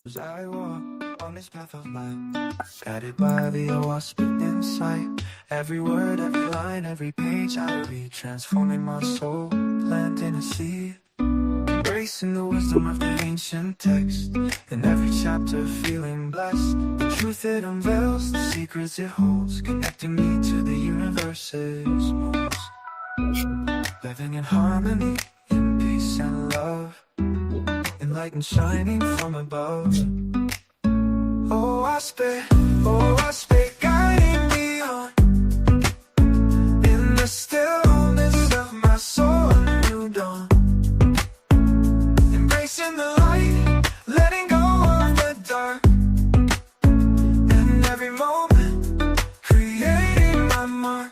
As I walk on this path of life, guided by the wasp insight. Every word, every line, every page I read, transforming my soul, planting a seed. Embracing the wisdom of the ancient text, in every chapter feeling blessed. The truth it unveils, the secrets it holds, connecting me to the universe's modes. Living in harmony, in peace and love, enlightened, shining from above. Oh, I spit, guiding me on. In the stillness of my soul, a new dawn. Embracing the light, letting go of the dark. In every moment, creating my mark.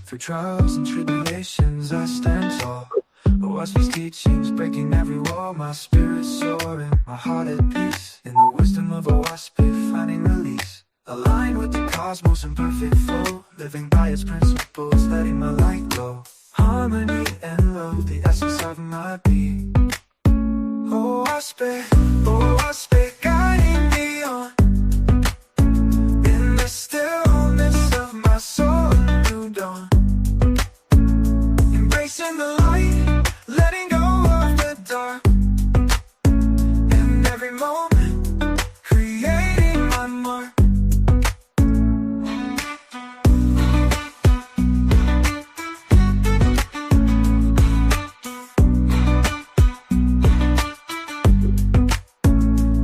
Through trials and tribulations I stand tall. But watch these teachings breaking every wall. My spirit soaring, my heart at peace. In the wisdom of a wasp, finding release. Aligned with the cosmos in perfect flow, living by its principles, letting my light glow. Harmony and love, the essence of my being. Oh, I spit, guiding me on. In the stillness of my soul, a new dawn. Embracing the light, letting go of the dark. In every moment, creating my mark.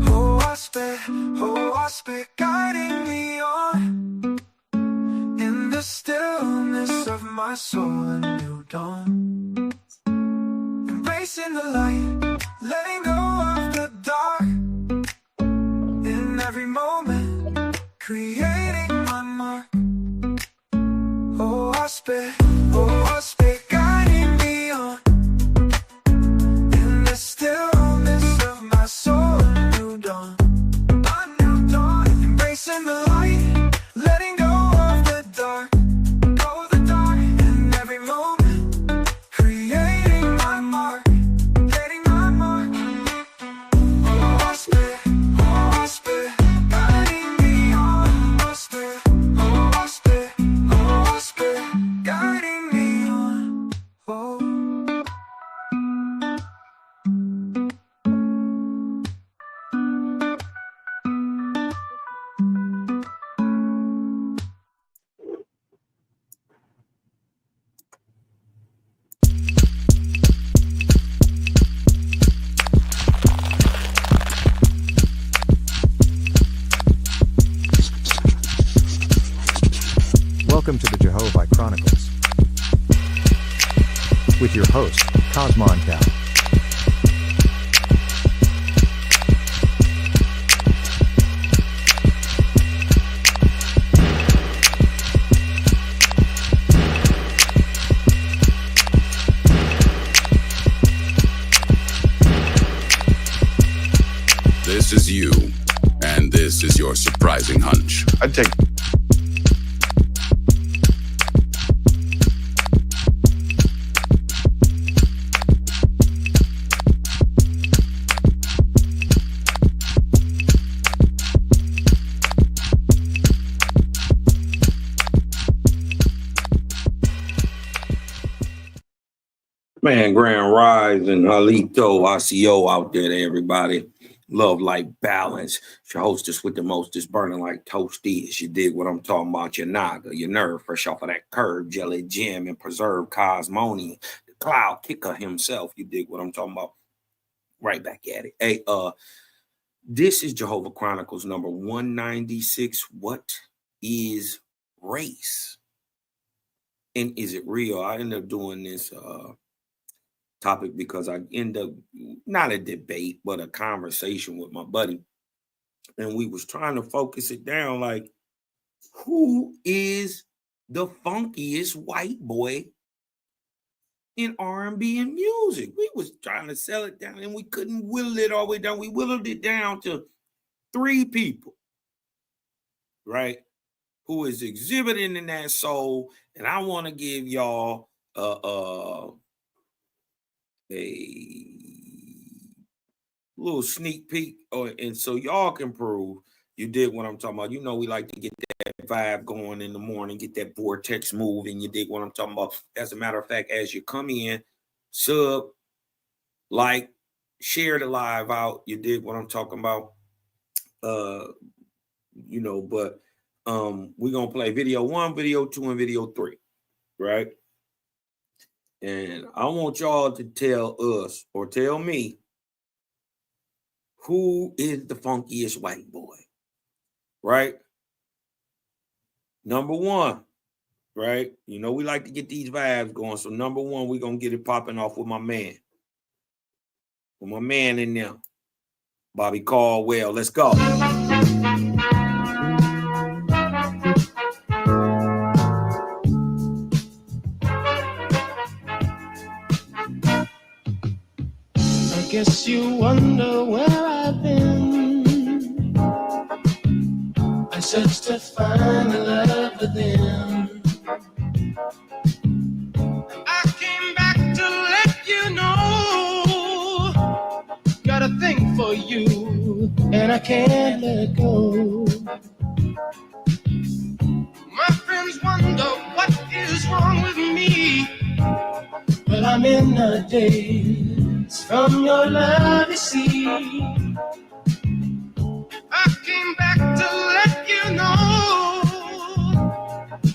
Oh, I spit, guiding me on. In the stillness of my soul, a new dawn. Embracing the light, letting go of the dark. In every moment, creating my mark. Oh, I spit, guiding me on. In the stillness of my soul, a new dawn. A new dawn, embracing the light, letting go of the dark. Oh, the dark, in every moment, creating my mark, getting my mark. Oh, I spit, guiding me on. Oh, I spit, guiding me on. Oh. Welcome to the Jehovih Chronicles with your host, Cosmon Cow. This is you, and this is your surprising hunch. I'd take Man, Grand Rise and Halito, ICO out there to everybody. Love, life, balance. It's your hostess with the mostest, burning like toasties. You dig what I'm talking about? Your naga, your nerve, fresh off of that curb, jelly jam, and preserved cosmonian. The cloud kicker himself. You dig what I'm talking about? Right back at it. Hey, this is Jehovah Chronicles number 196. What is race? And is it real? I ended up doing this topic because I end up not a debate but a conversation with my buddy, and we was trying to focus it down like, who is the funkiest white boy in R&B and music? We was trying to sell it down and we couldn't whittle it all the way down. We whittled it down to 3 people. right? Who is exhibiting in that soul. And I want to give y'all a little sneak peek, and so y'all can prove you did what I'm talking about. You know, we like to get that vibe going in the morning, get that vortex moving. You dig what I'm talking about? As a matter of fact, as you come in, sub, like, share the live out. You dig what I'm talking about? You know, but we're gonna play video 1, video 2, and video 3, right? And I want y'all to tell us or tell me who is the funkiest white boy, right? Number 1, right? You know, we like to get these vibes going. So number 1, we're gonna get it popping off with my man. With my man in there. Bobby Caldwell. Let's go. I guess you wonder where I've been. I searched to find the love within. I came back to let you know. Got a thing for you, and I can't let go. My friends wonder what is wrong with me. Well, I'm in a daze from your love, you see. I came back to let you know.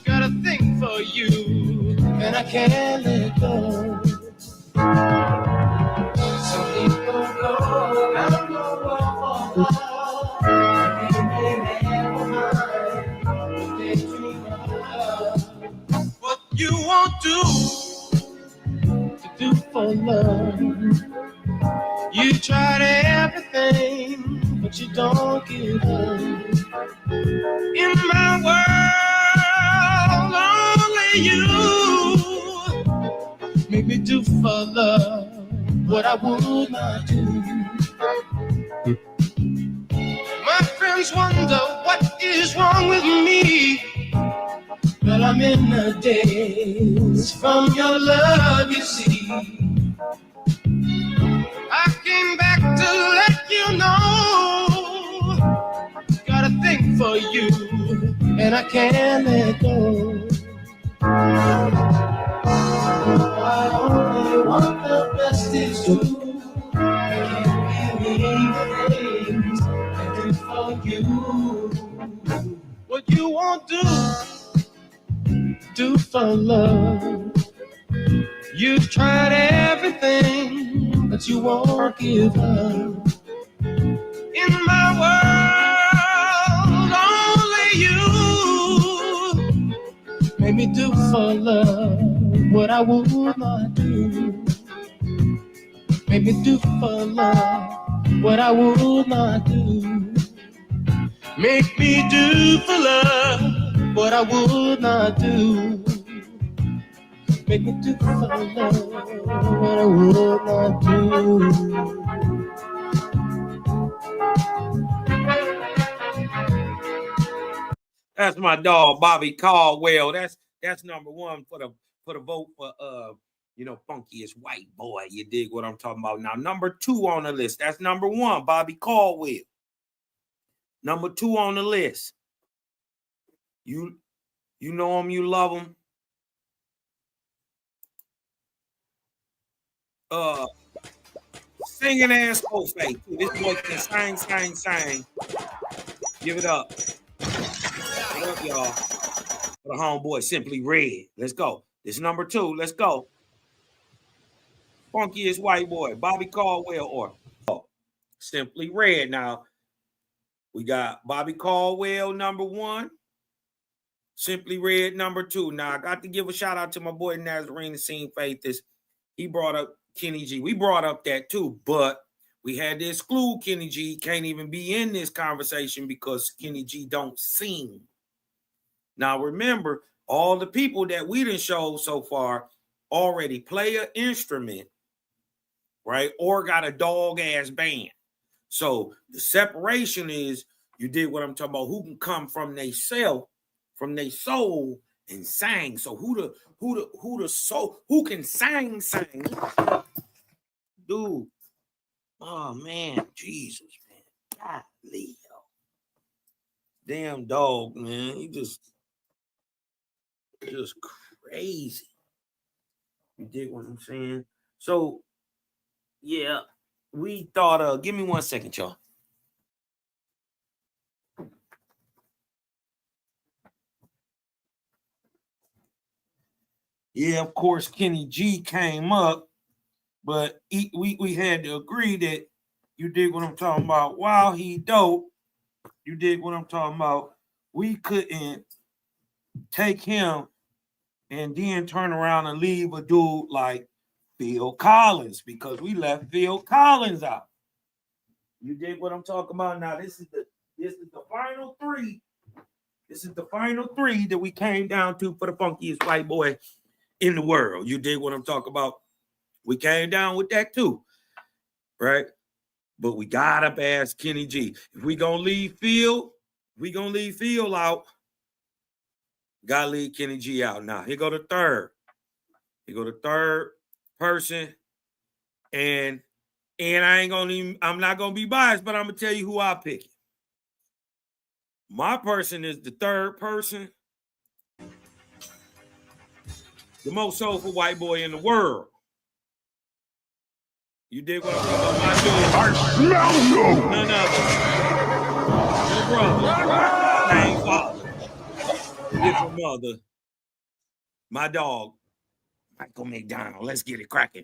Got a thing for you, and I can't let go. Some people go around the world for love, and they never mind what they dream of. What you won't do for love. You tried everything, but you don't give up. In my world, only you make me do for love what I would not do. My friends wonder what is wrong with me. Well, I'm in a daze from your love, you see. I came back to let you know. Got a thing for you, and I can't let go. I only want the best, is true. I can't believe the things I do for you. What you won't do for love. You've tried everything, but you won't give up. In my world, only you make me do for love what I would not do. Make me do for love what I would not do. Make me do for love what I would not do. Make me do for love what I would not do. That's my dog, Bobby Caldwell. That's number 1 for the vote for you know, funkiest white boy. You dig what I'm talking about? Now, number 2 on the list. That's number 1, Bobby Caldwell. Number 2 on the list. You know him, you love him. Singing ass Jose. This boy can sing. Give it up. What up, y'all? For the homeboy, Simply Red. Let's go. This is number 2. Let's go. Funkiest white boy, Bobby Caldwell or Simply Red. Now, we got Bobby Caldwell, number 1. Simply Red, number 2. Now, I got to give a shout out to my boy Nazarene Scene Faithist. He brought up Kenny G. We brought up that too, but we had to exclude Kenny G. Can't even be in this conversation because Kenny G don't sing. Now, remember, all the people that we done showed so far already play an instrument, right? Or got a dog-ass band. So the separation is You dig what I'm talking about? Who can come from their self, from their soul, and sing. So who the soul, who can sing? Dude. Oh man, Jesus, man. Golly, yo. Damn dog, man. He just crazy. You dig what I'm saying? So yeah, we thought give me 1 second, y'all. Yeah, of course, Kenny G came up, but we had to agree that, you dig what I'm talking about, while he dope, you dig what I'm talking about, we couldn't take him and then turn around and leave a dude like Phil Collins, because we left Phil Collins out. You dig what I'm talking about? Now, this is the final three. This is the final three that we came down to for the funkiest white boy in the world. You dig what I'm talking about? We came down with that too, right? But we gotta ask Kenny G. If we gonna leave Phil, out. Gotta leave Kenny G out. Now, here go the third. Person. And I'm not gonna be biased, but I'm gonna tell you who I pick. My person is the third person. The most soulful white boy in the world. You dig what I'm talking about? My dude. I smell you! None other. Your brother. Same father. Different mother. My dog, Michael McDonald. Let's get it cracking.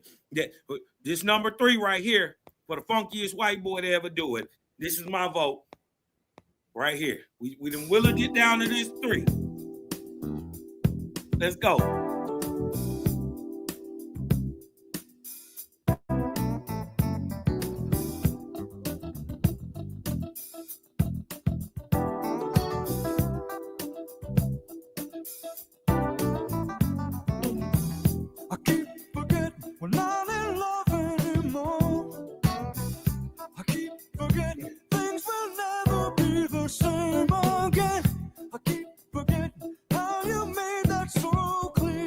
This number 3 right here for the funkiest white boy to ever do it. This is my vote. Right here. We done willed it down to this 3. Let's go. I keep forgetting we're not in love anymore. I keep forgetting things will never be the same again. I keep forgetting how you made that so clear.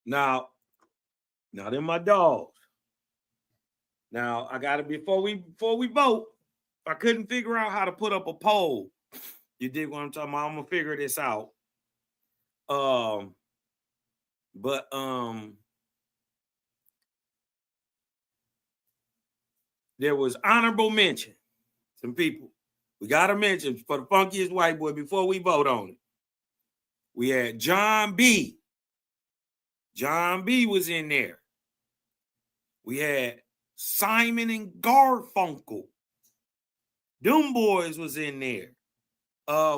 Now they're my dogs. Now I gotta before we vote. I couldn't figure out how to put up a poll. You dig what I'm talking about? I'm gonna figure this out. But there was honorable mention. Some people we gotta mention for the funkiest white boy before we vote on it. We had John B. John B was in there. We had Simon and Garfunkel. Them boys was in there.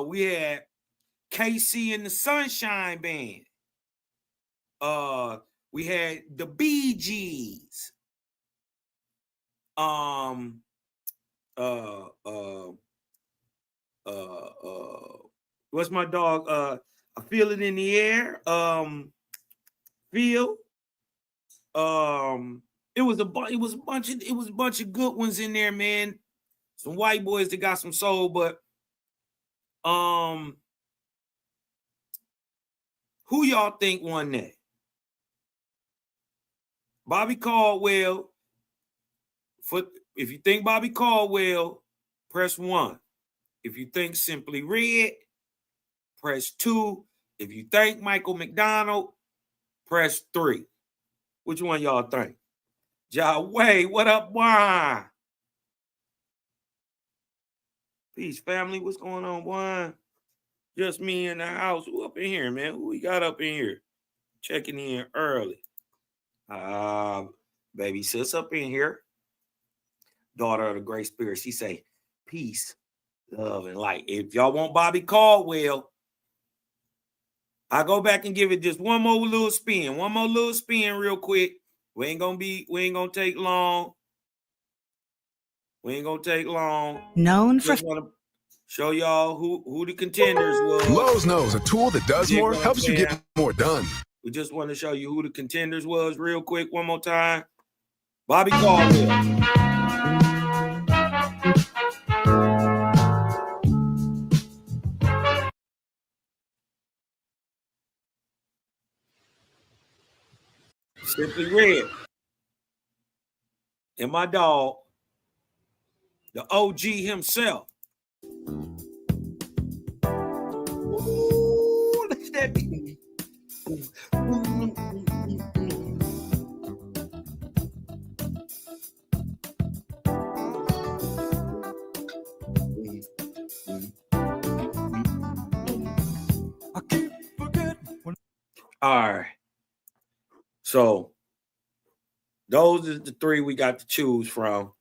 We had KC and the Sunshine Band. We had the Bee Gees. What's my dog? I feel it in the air. Feel. It was a bunch of good ones in there, man. Some white boys that got some soul, but who y'all think won that? Bobby Caldwell. If you think Bobby Caldwell, press 1. If you think Simply Red, press 2. If you think Michael McDonald, press 3. Which one y'all think? Jehovih, what up, boy? Peace, family. What's going on, boy? Just me in the house. Who up in here, man? Who we got up in here? Checking in early. Baby sis up in here. Daughter of the Great Spirit. She say, peace, love, and light. If y'all want Bobby Caldwell, I go back and give it just one more little spin. One more little spin real quick. We ain't gonna take long. We ain't gonna take long. Known Just for want to show y'all who the contenders was. Lowe's knows a tool that does more helps you get more done. We just want to show you who the contenders was real quick one more time. Bobby Caldwell. Simply Red. And my dog, the OG himself. Ooh, look at that beat. All right. So those are the 3 we got to choose from.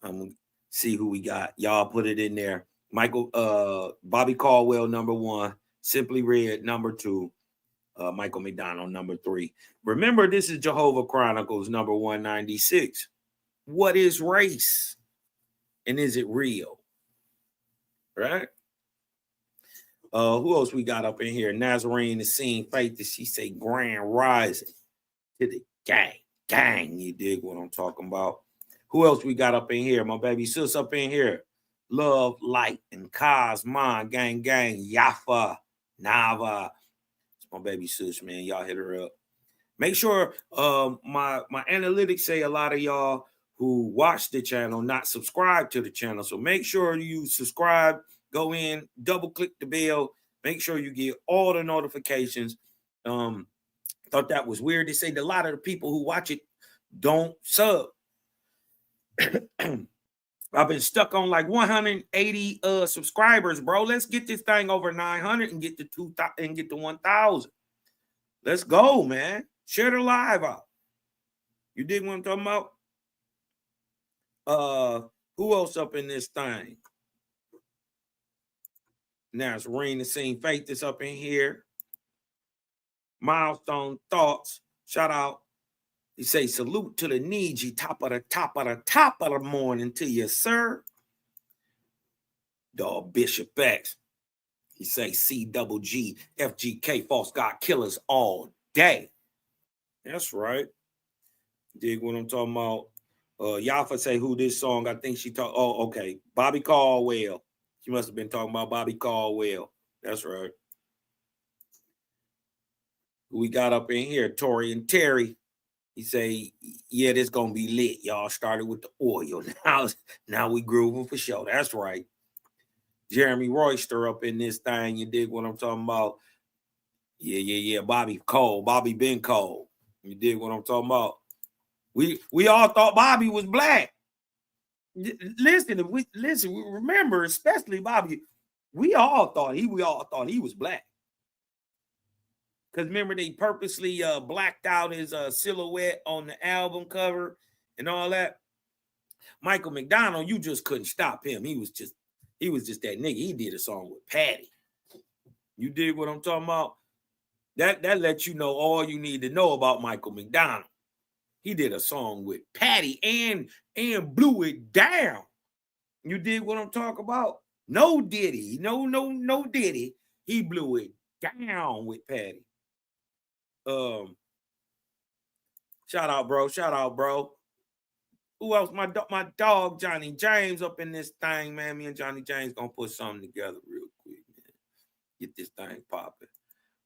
I'm gonna see who we got. Y'all put it in there. Bobby Caldwell, number 1. Simply Red, number 2. Michael McDonald, number 3. Remember, this is Jehovah Chronicles, number 196. What is race? And is it real? Right? Who else we got up in here? Nazarene, the scene, faith, that she say grand rising to the gang. You dig what I'm talking about? Who else we got up in here? My baby sis up in here. Love, light, and Cosmon, gang, Yafa, Nava. It's my baby sis, man. Y'all hit her up. Make sure my analytics say a lot of y'all who watch the channel not subscribe to the channel. So make sure you subscribe. Go in, double click the bell. Make sure you get all the notifications. Thought that was weird. They say that a lot of the people who watch it don't sub. I've been stuck on like 180 subscribers, bro. Let's get this thing over 900 and get to 2,000 and get to 1,000. Let's go, man. Share the live out. You dig what I'm talking about? Who else up in this thing? Now it's Rain the Scene Faith that's up in here. Milestone Thoughts. Shout out. He say, salute to the Niji, top of the morning to you, sir. Dog Bishop X. He say, CGG, FGK, false God killers all day. That's right. Dig what I'm talking about. Yafa say who this song, I think she talk. Oh, okay. Bobby Caldwell. She must have been talking about Bobby Caldwell. That's right. We got up in here, Tori and Terry. He say, yeah, this gonna be lit. Y'all started with the oil. Now we grooving for sure. That's right. Jeremy Royster up in this thing. You dig what I'm talking about? Yeah. Bobby Cole. Bobby Ben Cole. You dig what I'm talking about? We all thought Bobby was black. Listen, we remember, especially Bobby, we all thought he was black. Because remember, they purposely blacked out his silhouette on the album cover and all that. Michael McDonald, you just couldn't stop him. He was just that nigga. He did a song with Patty. You dig what I'm talking about? That lets you know all you need to know about Michael McDonald. He did a song with Patty and blew it down. You dig what I'm talking about? No Diddy. No Diddy. He blew it down with Patty. Shout out, bro. Who else? My dog Johnny James up in this thing, man. Me and Johnny James gonna put something together real quick, man. Get this thing popping.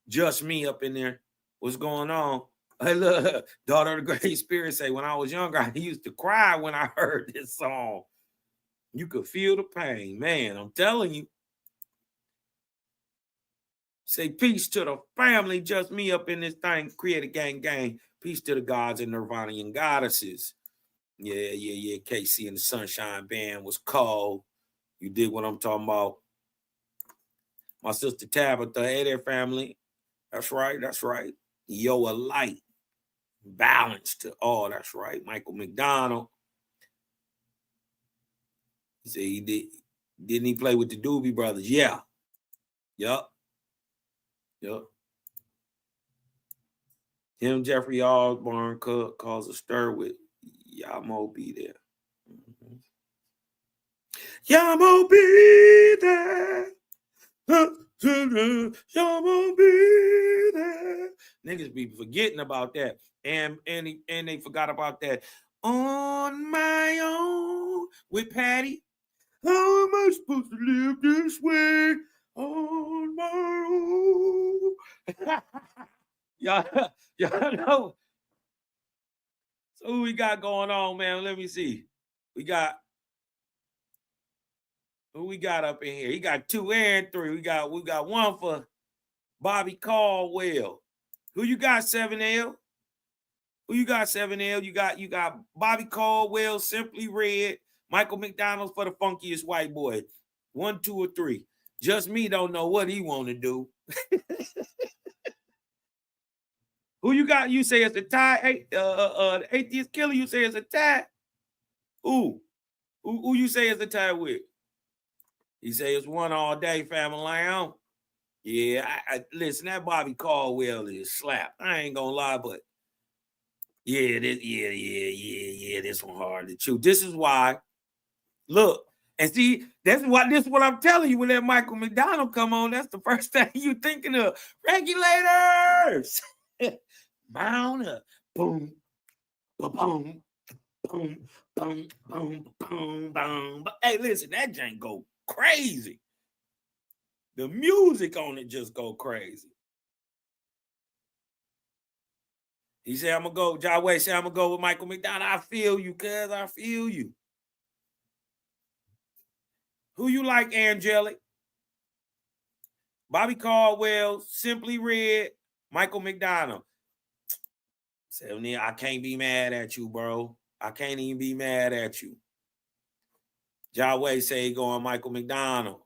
Just me up in there. What's going on? Hey, look, daughter of the Great Spirit say, when I was younger, I used to cry when I heard this song. You could feel the pain, man. I'm telling you. Say peace to the family, just me up in this thing, create a gang. Peace to the gods and Nirvanian goddesses. Yeah. KC and the Sunshine Band was called. You dig what I'm talking about? My sister Tabitha, hey there, family. That's right. Yo, a light. Balance to all, that's right. Michael McDonald. He said he did. Didn't he play with the Doobie Brothers? Yeah. Yup. Him, Jeffrey Osborne cause a stir with Yamo be there. Yamo be there. Yamo be there. Niggas be forgetting about that. And they forgot about that. On my own with Patty. How am I supposed to live this way? On my own. y'all know. So who we got going on, man? Let me see. Who we got up in here? He got 2 and 3. We got one for Bobby Caldwell. Who you got, 7L? Who you got, 7L? You got Bobby Caldwell, Simply Red, Michael McDonald for the funkiest white boy. 1, 2, or 3. Just me don't know what he want to do. Who you got? You say it's a tie? The Atheist Killer, you say it's a tie? Who you say it's a tie with? He say it's one all day, family. Yeah, I listen, that Bobby Caldwell is slap. I ain't gonna lie, but this one hard to chew. This is why, look, and see, this is what I'm telling you when that Michael McDonald come on, that's the first thing you thinking of. Regulators! Bound up. Boom, boom, boom, boom, boom, boom, boom. Hey, listen, that jank go crazy. The music on it just go crazy. He said, I'm going to go, Jehovih said, I'm going to go with Michael McDonald. I feel you, cuz. I feel you. Who you like, Angelic? Bobby Caldwell, Simply Red, Michael McDonald. I can't be mad at you, bro. I can't even be mad at you. Jehovih say he going Michael McDonald.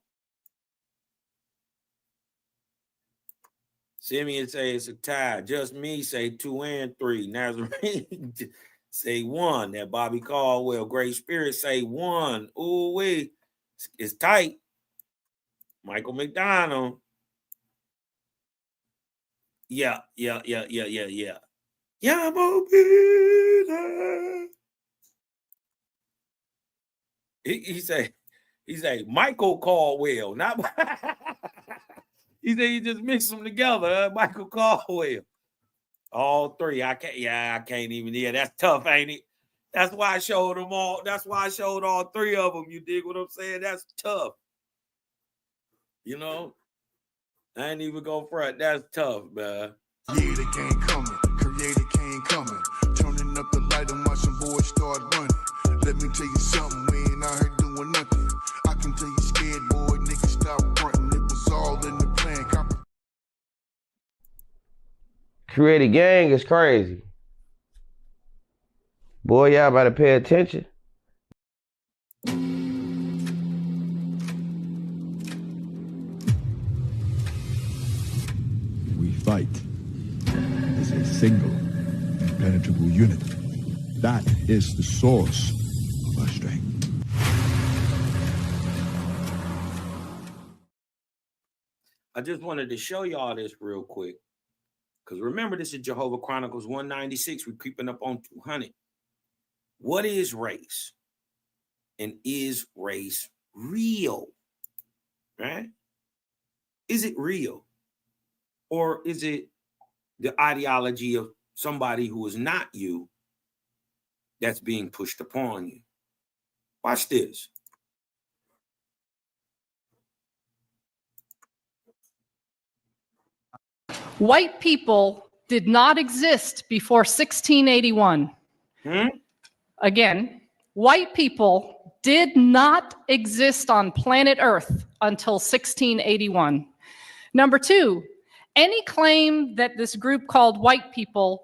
Simeon say it's a tie. Just me say 2 and 3. Nazarene say 1. That Bobby Caldwell. Great Spirit say 1. Ooh, wee. It's tight. Michael McDonald. Yeah. Yeah, I'm gonna be there. He say Michael Caldwell, not he said he just mixed them together. Michael Caldwell. All 3. I can't even. Yeah, that's tough, ain't it? That's why I showed them all. That's why I showed all 3 of them. You dig what I'm saying? That's tough. You know, I ain't even go front. That's tough, man. Yeah, the game coming, creator king coming. Turning up the light and watching boys start running. Let me tell you something, we ain't out here doing nothing. I can tell you scared, boy, niggas stop fronting. It was all in the plan. Create a gang is crazy. Boy, y'all better pay attention. We fight as a single, impenetrable unit. That is the source of our strength. I just wanted to show y'all this real quick. Because remember, this is Jehovah Chronicles 196. We're creeping up on 200. What is race? And is race real? Right? Is it real? Or is it the ideology of somebody who is not you that's being pushed upon you? Watch this. White people did not exist before 1681. Again, white people did not exist on planet Earth until 1681. Number two, any claim that this group called white people,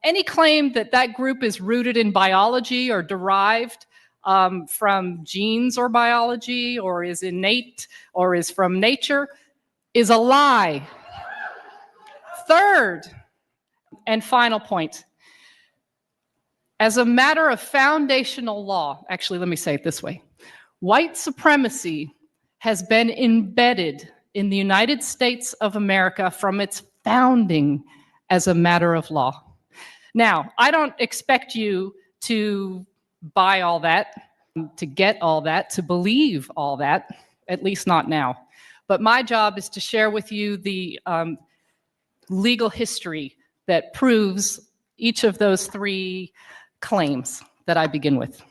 any claim that that group is rooted in biology or derived from genes or biology or is innate or is from nature is a lie. Third and final point, as a matter of foundational law, actually, let me say it this way. White supremacy has been embedded in the United States of America from its founding as a matter of law. Now, I don't expect you to buy all that, to get all that, to believe all that, at least not now. But my job is to share with you the legal history that proves each of those three claims that I begin with.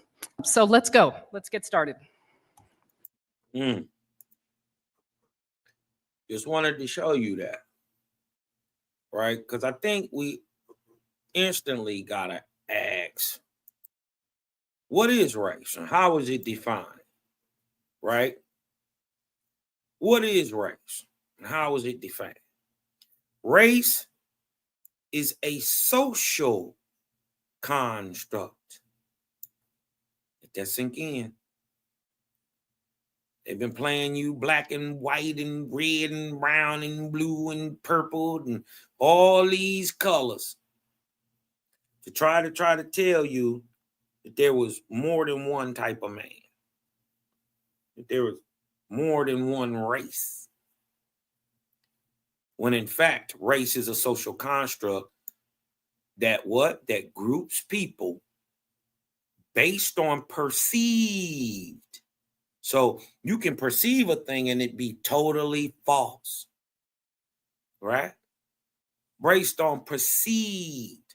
So let's go. Let's get started. Just wanted to show you that, right? Because I think we instantly gotta ask, what is race and how is it defined, right? What is race and how is it defined? Race is a social construct. Let that sink in. They've been playing you black and white and red and brown and blue and purple and all these colors to try to tell you that there was more than one type of man, that there was more than one race. When in fact, race is a social construct that groups people based on perceived. So you can perceive a thing and it be totally false, right? Based on perceived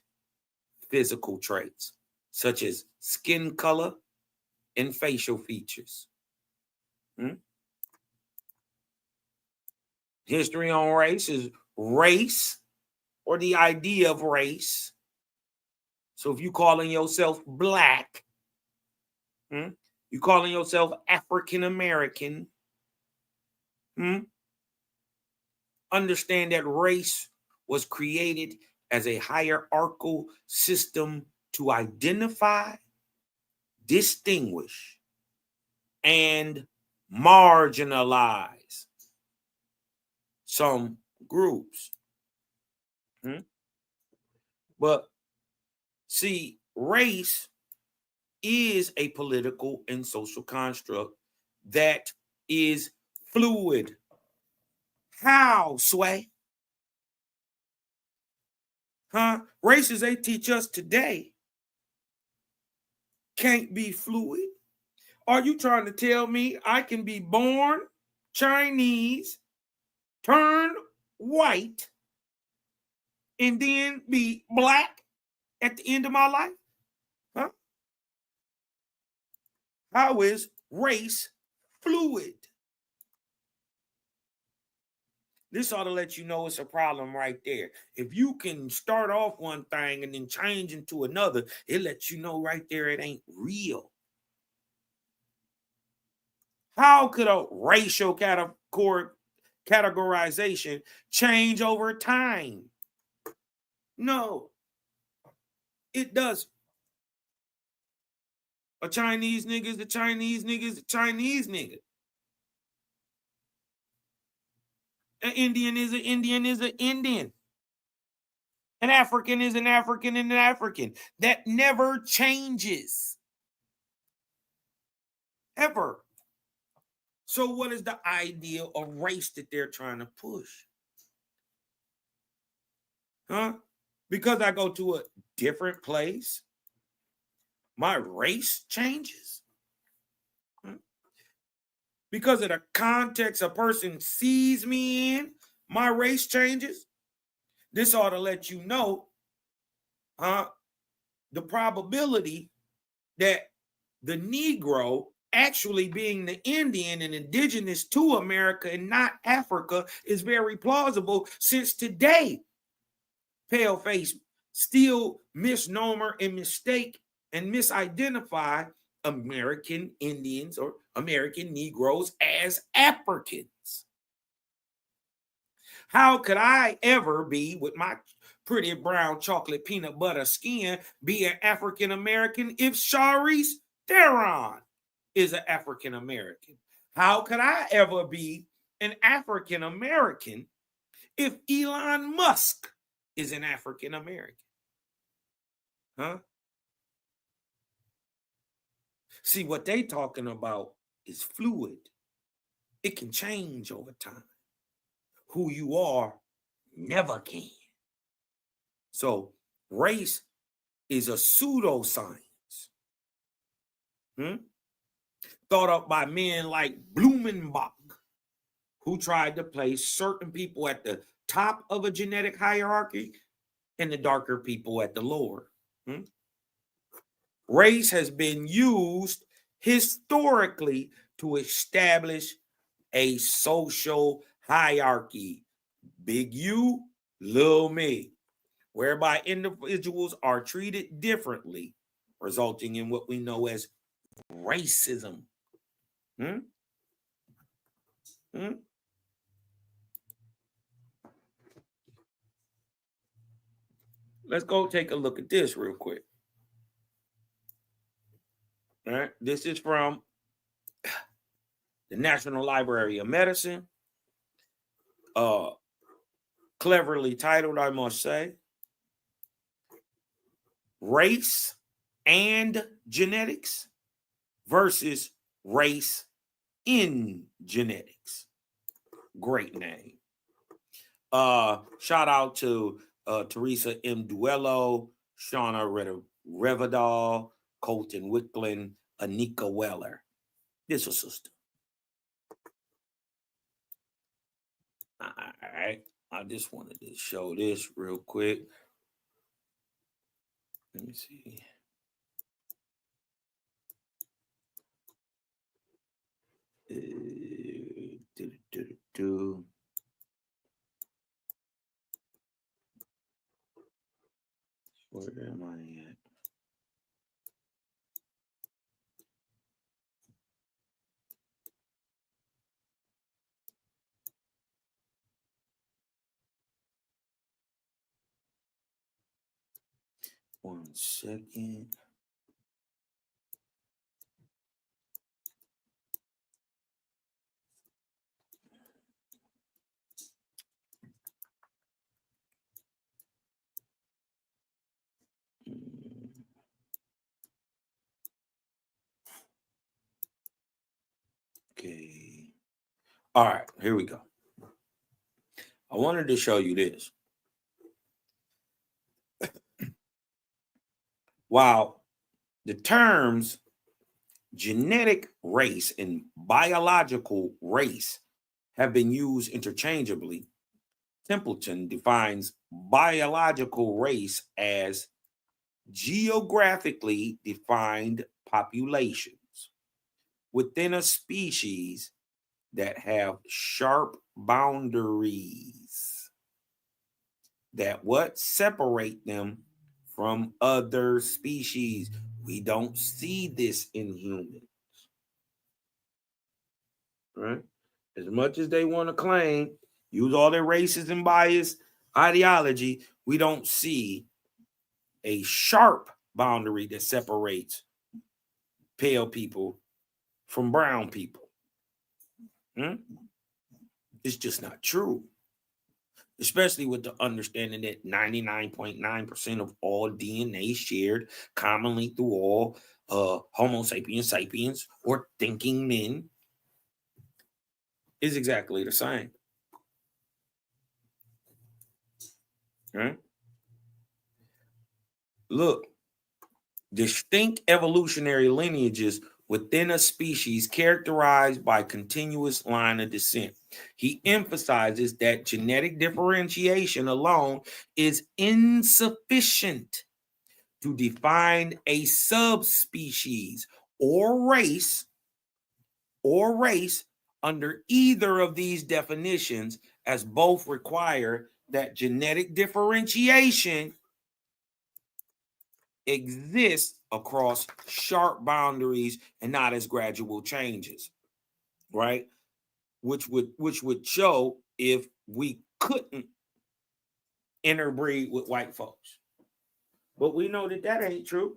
physical traits, such as skin color and facial features. History on race is race or the idea of race. So if you calling yourself black, you calling yourself African American, understand that race was created as a hierarchical system to identify, distinguish, and marginalize some groups. But see, race is a political and social construct that is fluid. How, Sway? Races they teach us today can't be fluid. Are you trying to tell me I can be born Chinese, turn white, and then be black at the end of my life? How is race fluid? This ought to let you know it's a problem right there. If you can start off one thing and then change into another, it lets you know right there it ain't real. How could a racial categorization change over time? No, it doesn't. A Chinese nigga is a Chinese nigga is a Chinese nigga. An Indian is an Indian is an Indian. An African is an African and an African. That never changes. Ever. So what is the idea of race that they're trying to push? Huh? Because I go to a different place, my race changes? Because of the context a person sees me in, my race changes? This ought to let you know, the probability that the Negro actually being the Indian and indigenous to America and not Africa is very plausible, since today paleface still misnomer and mistake and misidentify American Indians or American Negroes as Africans. How could I ever be, with my pretty brown chocolate peanut butter skin, be an African American if Sharice Theron is an African American? How could I ever be an African American if Elon Musk is an African American? Huh? See, what they talking about is fluid. It can change over time. Who you are never can. So race is a pseudoscience. Thought up by men like Blumenbach, who tried to place certain people at the top of a genetic hierarchy and the darker people at the lower. Race has been used historically to establish a social hierarchy, big U, little me, whereby individuals are treated differently, resulting in what we know as racism. Let's go take a look at this real quick. All right, this is from the National Library of Medicine. Cleverly titled, I must say. Race and Genetics versus Race in Genetics. Great name. Shout out to Teresa M. Duello, Shauna Revedal, Colton Wicklin, Anika Weller. This was sister. All right. I just wanted to show this real quick. Let me see. Where am I at? One second. Okay. All right, here we go. I wanted to show you this. While the terms genetic race and biological race have been used interchangeably, Templeton defines biological race as geographically defined populations within a species that have sharp boundaries that what separate them from other species. We don't see this in humans. Right? As much as they want to claim, use all their racist and biased ideology, we don't see a sharp boundary that separates pale people from brown people. It's just not true. Especially with the understanding that 99.9% of all DNA shared commonly through all Homo sapiens sapiens or thinking men is exactly the same. Right? Look, distinct evolutionary lineages within a species characterized by continuous line of descent. He emphasizes that genetic differentiation alone is insufficient to define a subspecies or race under either of these definitions, as both require that genetic differentiation exists across sharp boundaries and not as gradual changes, right? Which would show if we couldn't interbreed with white folks. But we know that ain't true.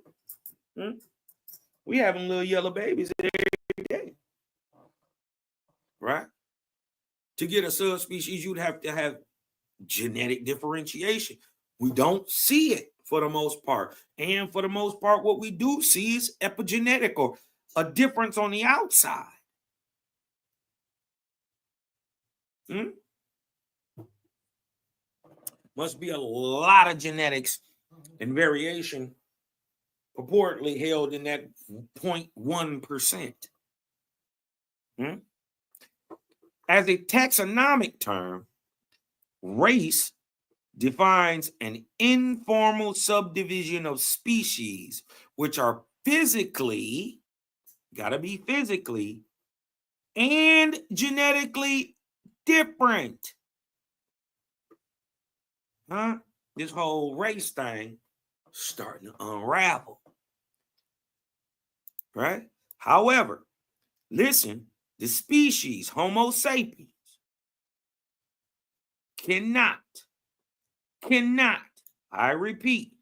We having little yellow babies every day, right? To get a subspecies, you'd have to have genetic differentiation. We don't see it for the most part. And for the most part, what we do see is epigenetic or a difference on the outside. Must be a lot of genetics and variation purportedly held in that 0.1%. As a taxonomic term, race defines an informal subdivision of species which are physically, gotta be physically, and genetically different. This whole race thing starting to unravel. Right? However, listen, the species Homo sapiens cannot, I repeat,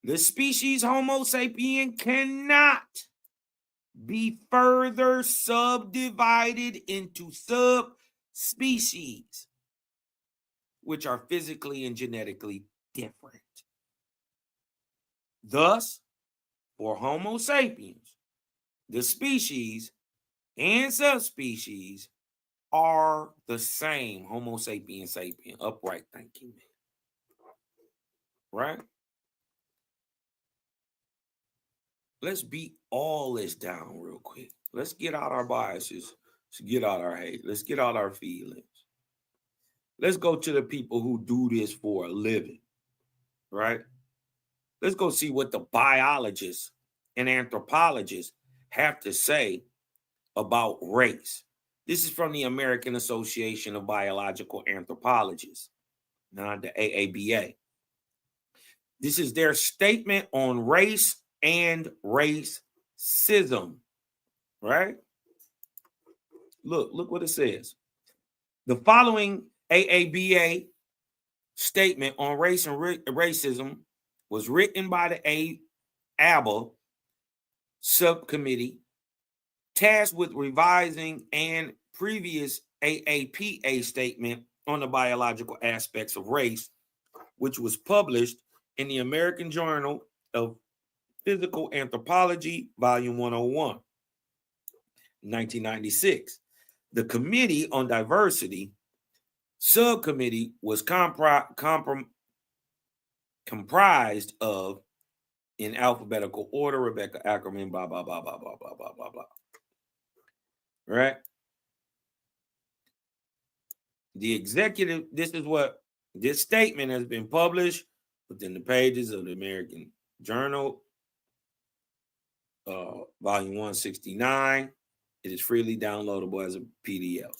the species Homo sapien cannot be further subdivided into subspecies, which are physically and genetically different. Thus, for Homo sapiens, the species and subspecies are the same. Homo sapien sapien, upright thinking man. Right? Let's beat all this down real quick. Let's get out our biases. Let's get out our hate. Let's get out our feelings. Let's go to the people who do this for a living. Right? Let's go see what the biologists and anthropologists have to say about race. This is from the American Association of Biological Anthropologists, not the AABA. This is their statement on race and racism, right? Look what it says. The following AABA statement on race and racism was written by the ABA subcommittee tasked with revising and previous AAPA statement on the biological aspects of race, which was published in the American Journal of Physical Anthropology, Volume 101, 1996. The Committee on Diversity subcommittee was comprised of, in alphabetical order, Rebecca Ackerman, blah, blah, blah, blah, blah, blah, blah, blah, blah. Right? The executive, this statement has been published within the pages of the American Journal, Volume 169, It is freely downloadable as a PDF.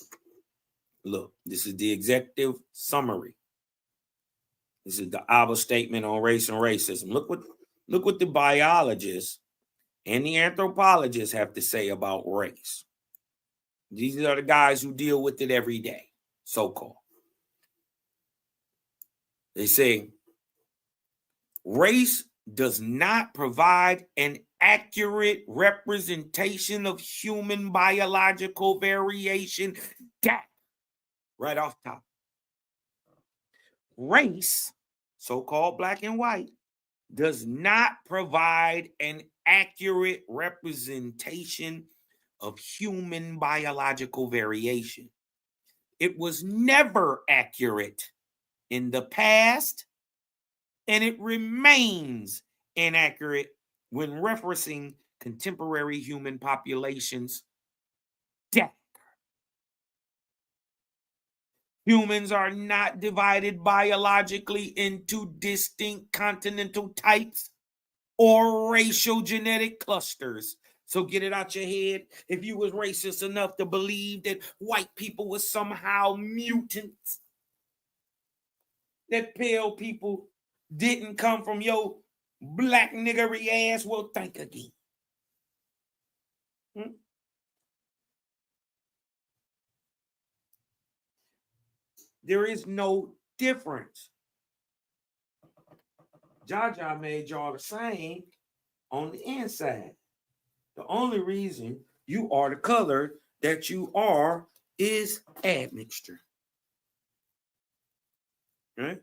Look, this is the executive summary. This is the ABBA statement on race and racism. Look what the biologists and the anthropologists have to say about race. These are the guys who deal with it every day, so-called. They say race does not provide an accurate representation of human biological variation. That, right off top. Race, so-called black and white, does not provide an accurate representation of human biological variation. It was never accurate in the past, and it remains inaccurate when referencing contemporary human populations. Humans are not divided biologically into distinct continental types or racial genetic clusters. So get it out your head. If you was racist enough to believe that white people were somehow mutants, that pale people didn't come from your black niggery ass, well, think again. There is no difference. Jaja made y'all the same on the inside. The only reason you are the color that you are is admixture. Right?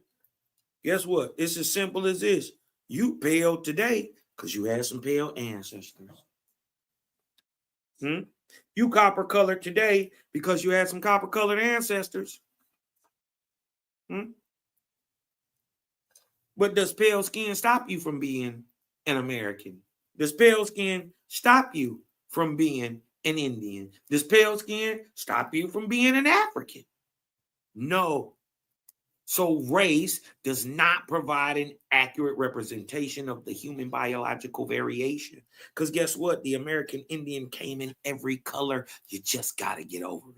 Guess what? It's as simple as this. You pale today because you had some pale ancestors. You copper colored today because you had some copper colored ancestors. But does pale skin stop you from being an American? Does pale skin stop you from being an Indian? Does pale skin stop you from being an African? No. So race does not provide an accurate representation of the human biological variation. Because guess what? The American Indian came in every color. You just got to get over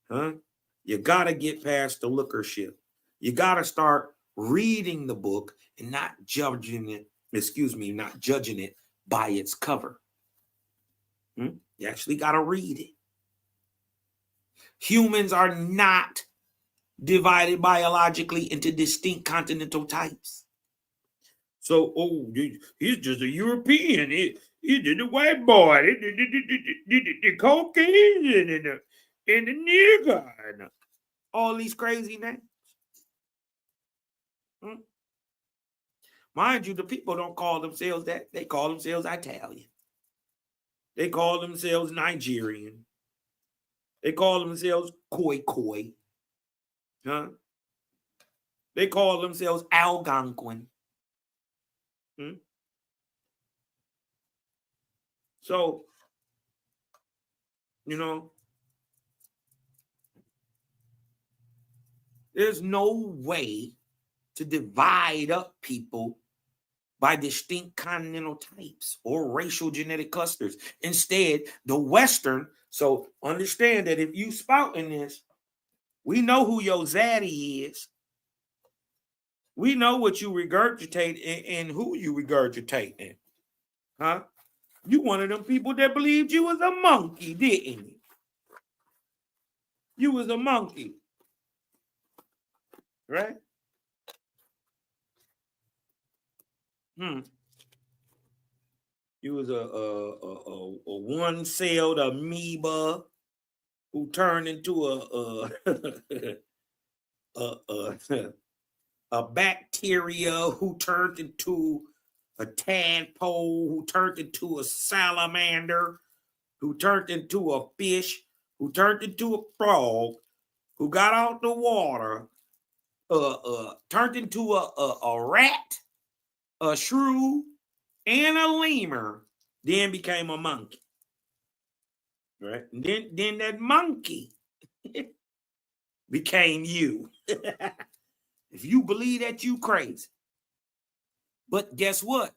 it. You got to get past the lookership. You got to start reading the book and not judging it by its cover. You actually got to read it. Humans are not divided biologically into distinct continental types. So, he's just a European. He did the white boy, the Caucasian, and the nigger, and all these crazy names. Mind you, the people don't call themselves that. They call themselves Italian. They call themselves Nigerian. They call themselves Khoi. They call themselves Algonquin. So, there's no way to divide up people by distinct continental types or racial genetic clusters. Instead, the Western, so understand that if you spouting this, we know who your zaddy is. We know what you regurgitate and who you regurgitate in. You one of them people that believed you was a monkey, didn't you? You was a monkey. Right? You was a one-celled amoeba who turned into a bacteria, who turned into a tadpole, who turned into a salamander, who turned into a fish, who turned into a frog, who got out the water, turned into a rat, a shrew, and a lemur, then became a monkey. Right? And then that monkey became you. If you believe that, you crazy. But guess what?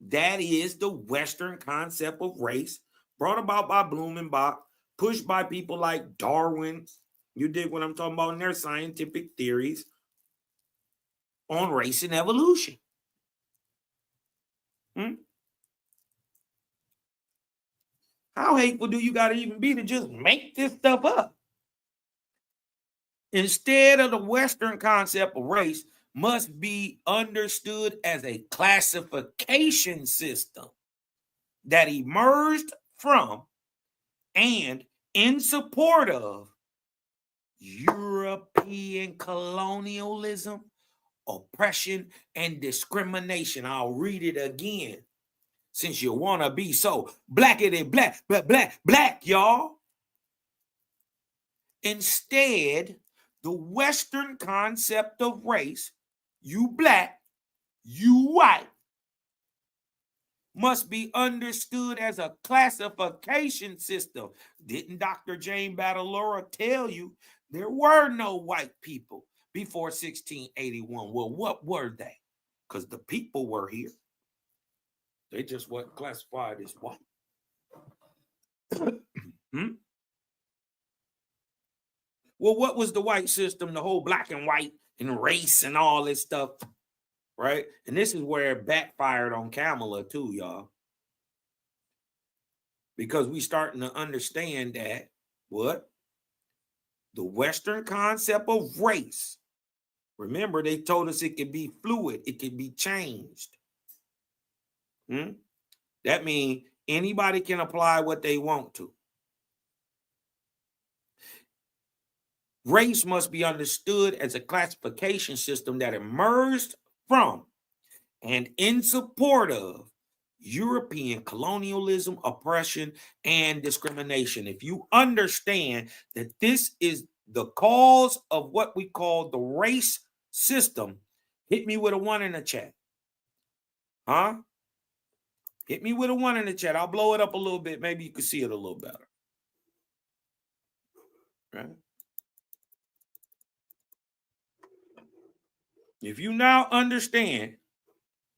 That is the Western concept of race brought about by Blumenbach, pushed by people like Darwin. You dig what I'm talking about in their scientific theories on race and evolution. How hateful do you got to even be to just make this stuff up? Instead of the Western concept of race must be understood as a classification system that emerged from and in support of European colonialism, oppression, and discrimination. I'll read it again, since you want to be so blackity black, y'all. Instead, the Western concept of race, you black, you white, must be understood as a classification system. Didn't Dr. Jane Batalora tell you there were no white people before 1681? Well, what were they? Because the people were here. They just weren't classified as white. Well, what was the white system? The whole black and white and race and all this stuff, right? And this is where it backfired on Kamala too, y'all. Because we starting to understand that what? The Western concept of race. Remember, they told us it could be fluid. It could be changed. That means anybody can apply what they want to. Race must be understood as a classification system that emerged from and in support of European colonialism, oppression, and discrimination. If you understand that this is the cause of what we call the race system, hit me with a 1 in the chat. Hit me with a 1 in the chat. I'll blow it up a little bit. Maybe you can see it a little better. Right? If you now understand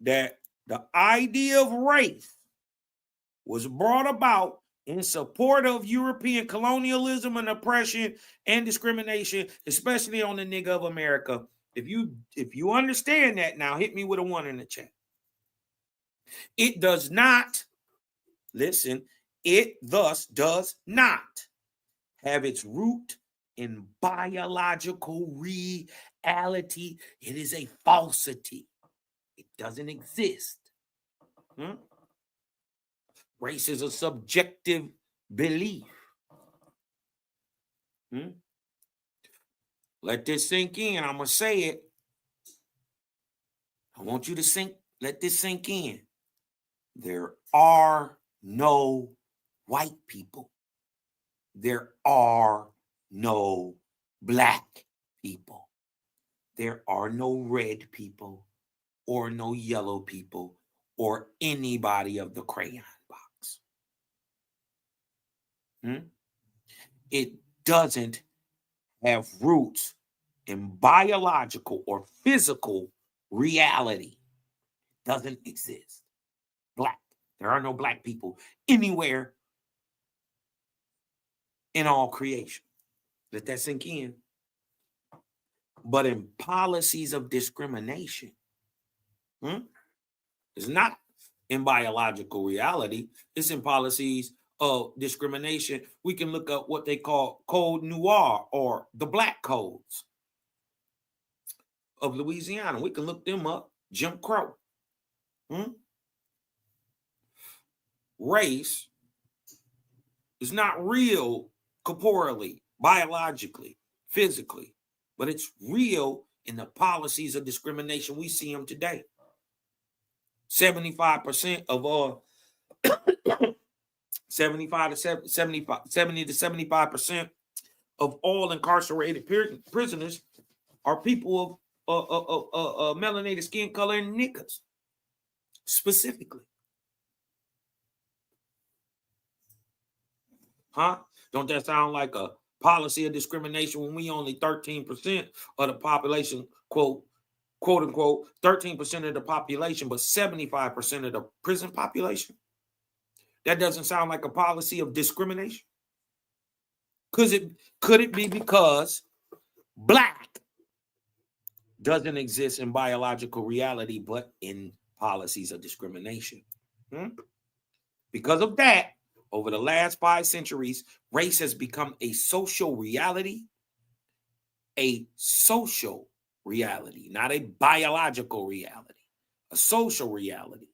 that the idea of race was brought about in support of European colonialism and oppression and discrimination, especially on the nigga of America. If you understand that now, hit me with a 1 in the chat. It does not, listen, it thus does not have its root in biological reality. It is a falsity. It doesn't exist. Race is a subjective belief. Let this sink in. I'm going to say it. I want you to let this sink in. There are no white people. There are no black people. There are no red people or no yellow people or anybody of the crayon box. It doesn't have roots in biological or physical reality. It doesn't exist. Black. There are no black people anywhere in all creation. Let that sink in. But in policies of discrimination, it's not in biological reality. It's in policies of discrimination. We can look up what they call Code Noir or the Black Codes of Louisiana. We can look them up. Jim Crow. Race is not real corporally, biologically, physically, but it's real in the policies of discrimination. We see them today. 75% of all 70 to 75% of all incarcerated prisoners are people of melanated skin color and niggas, specifically. Don't that sound like a policy of discrimination when we only 13% of the population, quote unquote, 13% of the population, but 75% of the prison population? That doesn't sound like a policy of discrimination. Could it be because black doesn't exist in biological reality, but in policies of discrimination? Because of that, over the last 5 centuries, race has become a social reality, not a biological reality, a social reality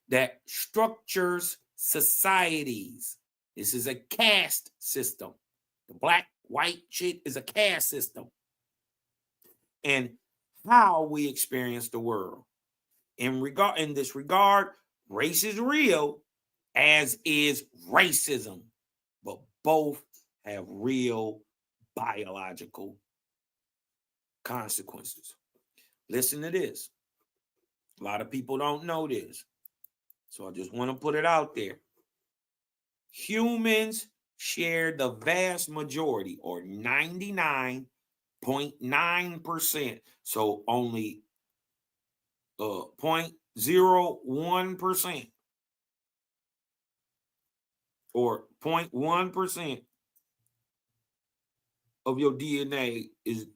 that structures societies. This is a caste system. The black, white shit is a caste system. And how we experience the world. In this regard, race is real, as is racism, but both have real biological consequences. Listen to this. A lot of people don't know this, so I just want to put it out there. Humans share the vast majority, or 99.9%, so only 0.01% or 0.1% of your DNA is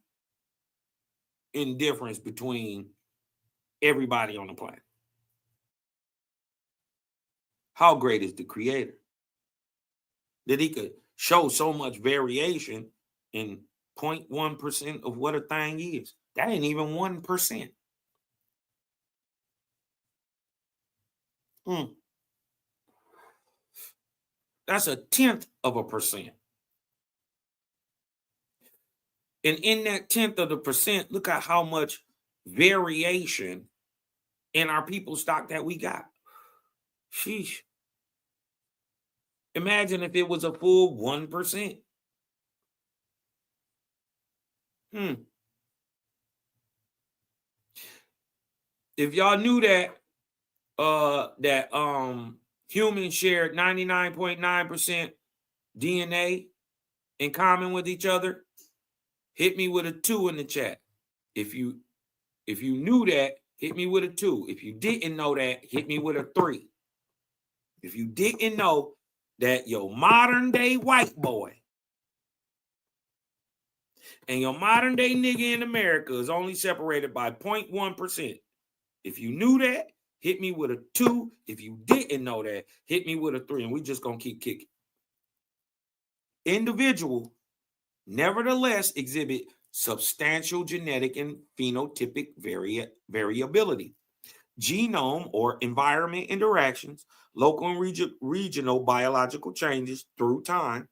in difference between everybody on the planet. How great is the Creator that he could show so much variation in 0.1% of what a thing is? That ain't even 1%. That's 1/10 of a percent. And in that 1/10 of the percent, look at how much variation in our people stock that we got. Sheesh. Imagine if it was a full 1%. If y'all knew that humans shared 99.9% DNA in common with each other, hit me with a 2 in the chat. If you knew that, hit me with a 2. If you didn't know that, hit me with a 3. If you didn't know that your modern day white boy and your modern day nigga in America is only separated by 0.1%. If you knew that, hit me with a 2. If you didn't know that, hit me with a 3. And we just gonna keep kicking. Individual, nevertheless, exhibit substantial genetic and phenotypic variability. Genome or environment interactions, local and regional biological changes through time,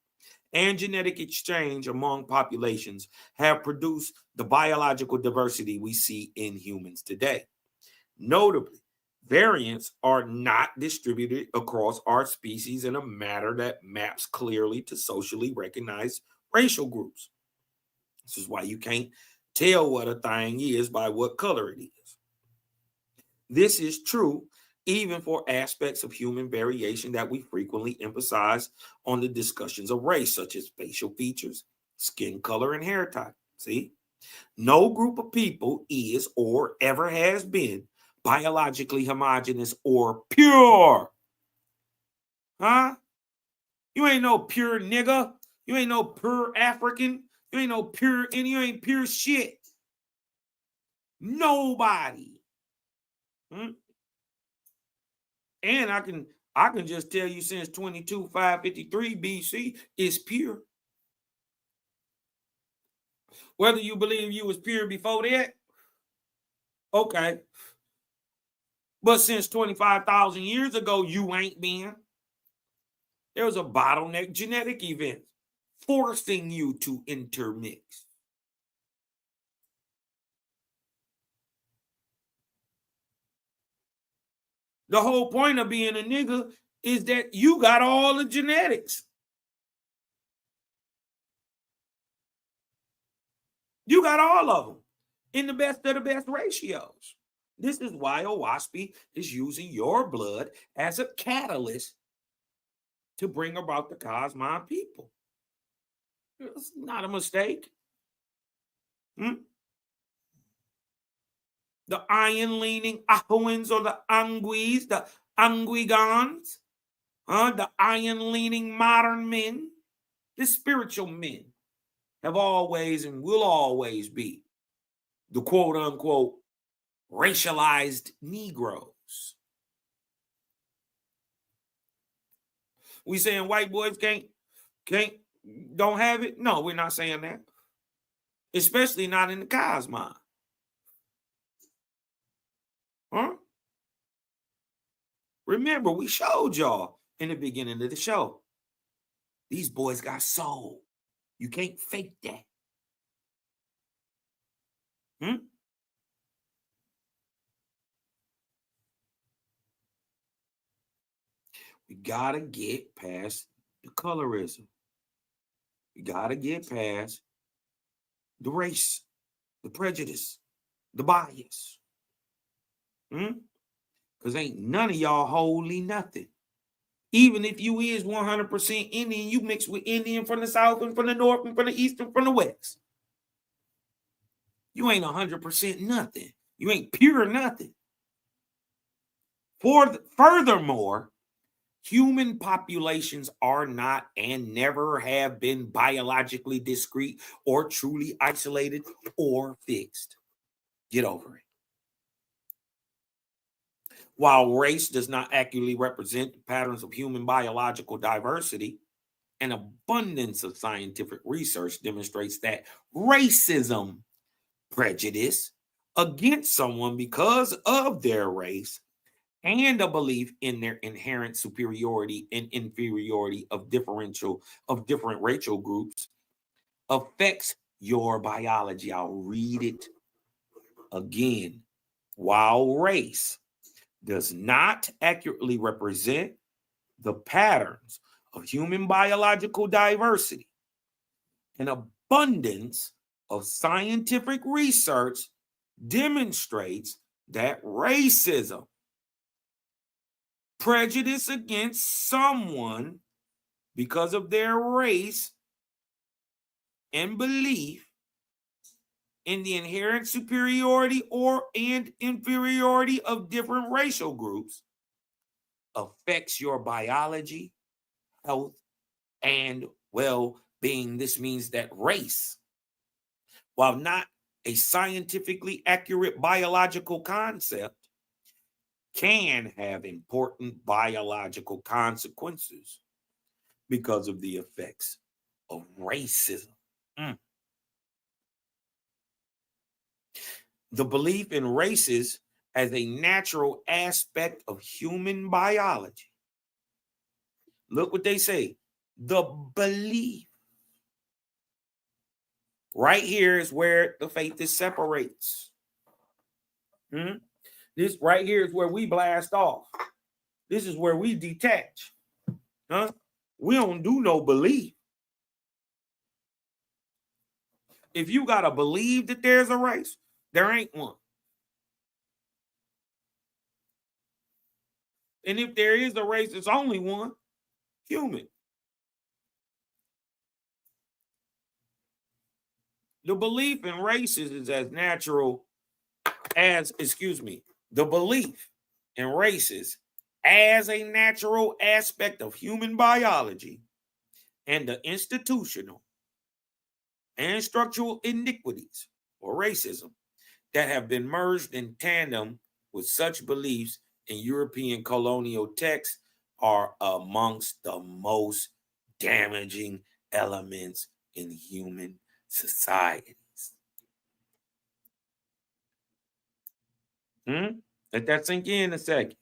and genetic exchange among populations have produced the biological diversity we see in humans today. Notably, variants are not distributed across our species in a manner that maps clearly to socially recognized racial groups. This is why you can't tell what a thing is by what color it is. This is true even for aspects of human variation that we frequently emphasize on the discussions of race, such as facial features, skin color, and hair type. See? No group of people is or ever has been biologically homogeneous or pure. Huh? You ain't no pure nigga. You ain't no pure African. You ain't no pure, and you ain't pure shit. Nobody. And I can just tell you, since 22,553 BC is pure. Whether you believe you was pure before that, okay. But since 25,000 years ago, you ain't been. There was a bottleneck genetic event forcing you to intermix. The whole point of being a nigga is that you got all the genetics. You got all of them in the best of the best ratios. This is why Owaspy is using your blood as a catalyst to bring about the Cosmon people. It's not a mistake. The iron-leaning Ahawans or the Anguis, the Anguigans, The iron-leaning modern men, the spiritual men, have always and will always be the quote-unquote racialized Negroes. We saying white boys don't have it? No, we're not saying that. Especially not in the cosmos. Huh? Remember, we showed y'all in the beginning of the show. These boys got soul. You can't fake that. We gotta get past the colorism. We gotta get past the race, the prejudice, the bias. Because ain't none of y'all holy nothing. Even if you is 100% Indian, you mix with Indian from the South and from the North and from the East and from the West. You ain't 100% nothing. You ain't pure nothing. Furthermore, human populations are not and never have been biologically discrete or truly isolated or fixed. Get over it. While race does not accurately represent the patterns of human biological diversity, an abundance of scientific research demonstrates that racism, prejudice against someone because of their race, and a belief in their inherent superiority and inferiority of different racial groups affects your biology. I'll read it again. While race does not accurately represent the patterns of human biological diversity, an abundance of scientific research demonstrates that racism, prejudice against someone because of their race, and belief in the inherent superiority and inferiority of different racial groups affects your biology, health, and well-being. This means that race, while not a scientifically accurate biological concept, can have important biological consequences because of the effects of racism. The belief in races as a natural aspect of human biology. Look what they say. The belief. Right here is where the faith is separates. This right here is where we blast off. This is where we detach. We don't do no belief. If you gotta believe that there's a race, there ain't one. And if there is a race, it's only one, human. The belief in races is as natural as, the belief in races as a natural aspect of human biology and the institutional and structural iniquities or racism that have been merged in tandem with such beliefs in European colonial texts are amongst the most damaging elements in human societies. Let that sink in a second.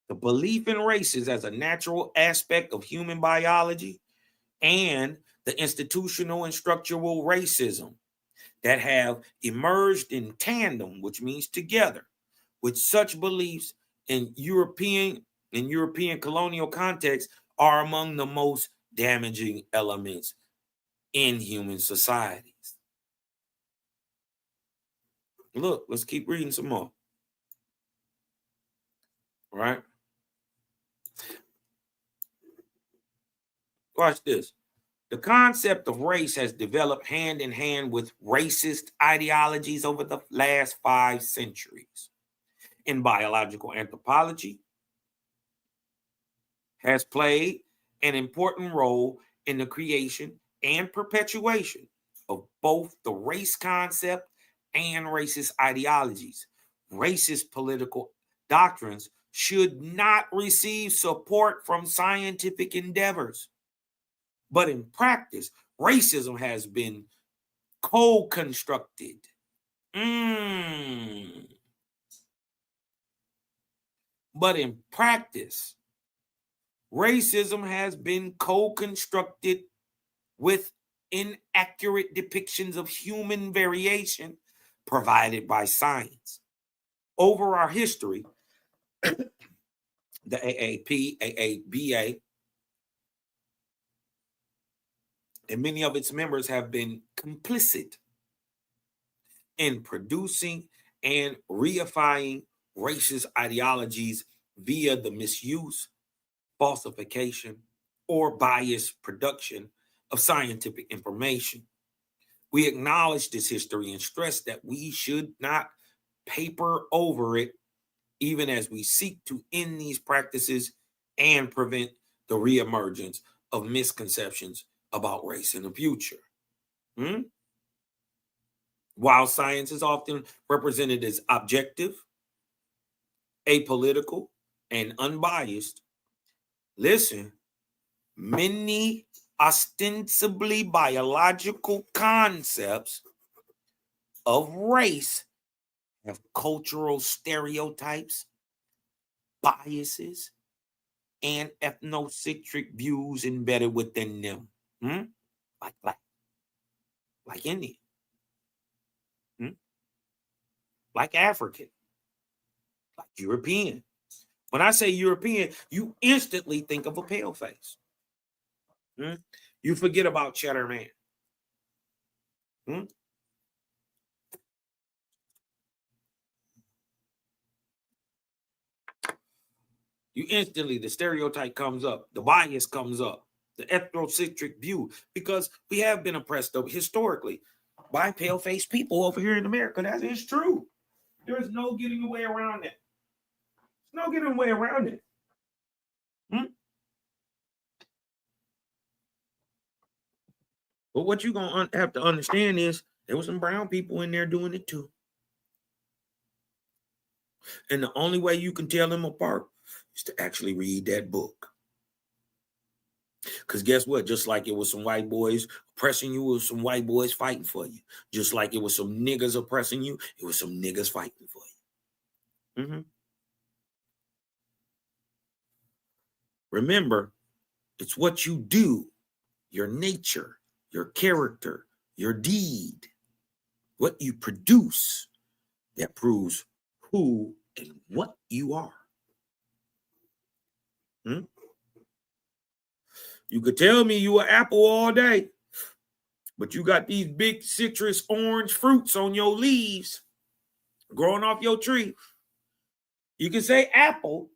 The belief in races as a natural aspect of human biology and the institutional and structural racism that have emerged in tandem, which means together, with such beliefs in European colonial context are among the most damaging elements in human societies. Look, let's keep reading some more. All right? Watch this. The concept of race has developed hand in hand with racist ideologies over the last 5 centuries. In biological anthropology, has played an important role in the creation and perpetuation of both the race concept and racist ideologies. Racist political doctrines should not receive support from scientific endeavors. But in practice, racism has been co-constructed. But in practice, racism has been co-constructed with inaccurate depictions of human variation provided by science. Over our history, the AAP, AABA, and many of its members have been complicit in producing and reifying racist ideologies via the misuse, falsification, or biased production of scientific information. We acknowledge this history and stress that we should not paper over it, even as we seek to end these practices and prevent the reemergence of misconceptions about race in the future. While science is often represented as objective, apolitical, and unbiased, listen, many ostensibly biological concepts of race have cultural stereotypes, biases, and ethnocentric views embedded within them. Like black, like Indian, like African, like European. When I say European, you instantly think of a pale face. You forget about Cheddar Man. You instantly, the stereotype comes up, the bias comes up, the ethnocentric view, because we have been oppressed historically by pale-faced people over here in America. That is true. There's no getting away around it. No getting away around it. But what you're going to have to understand is there were some brown people in there doing it too. And the only way you can tell them apart is to actually read that book. Because guess what? Just like it was some white boys oppressing you, it was some white boys fighting for you. Just like it was some niggas oppressing you, it was some niggas fighting for you. Remember, it's what you do, your nature, your character, your deed, what you produce that proves who and what you are. You could tell me you an apple all day, but you got these big citrus orange fruits on your leaves growing off your tree. You can say apple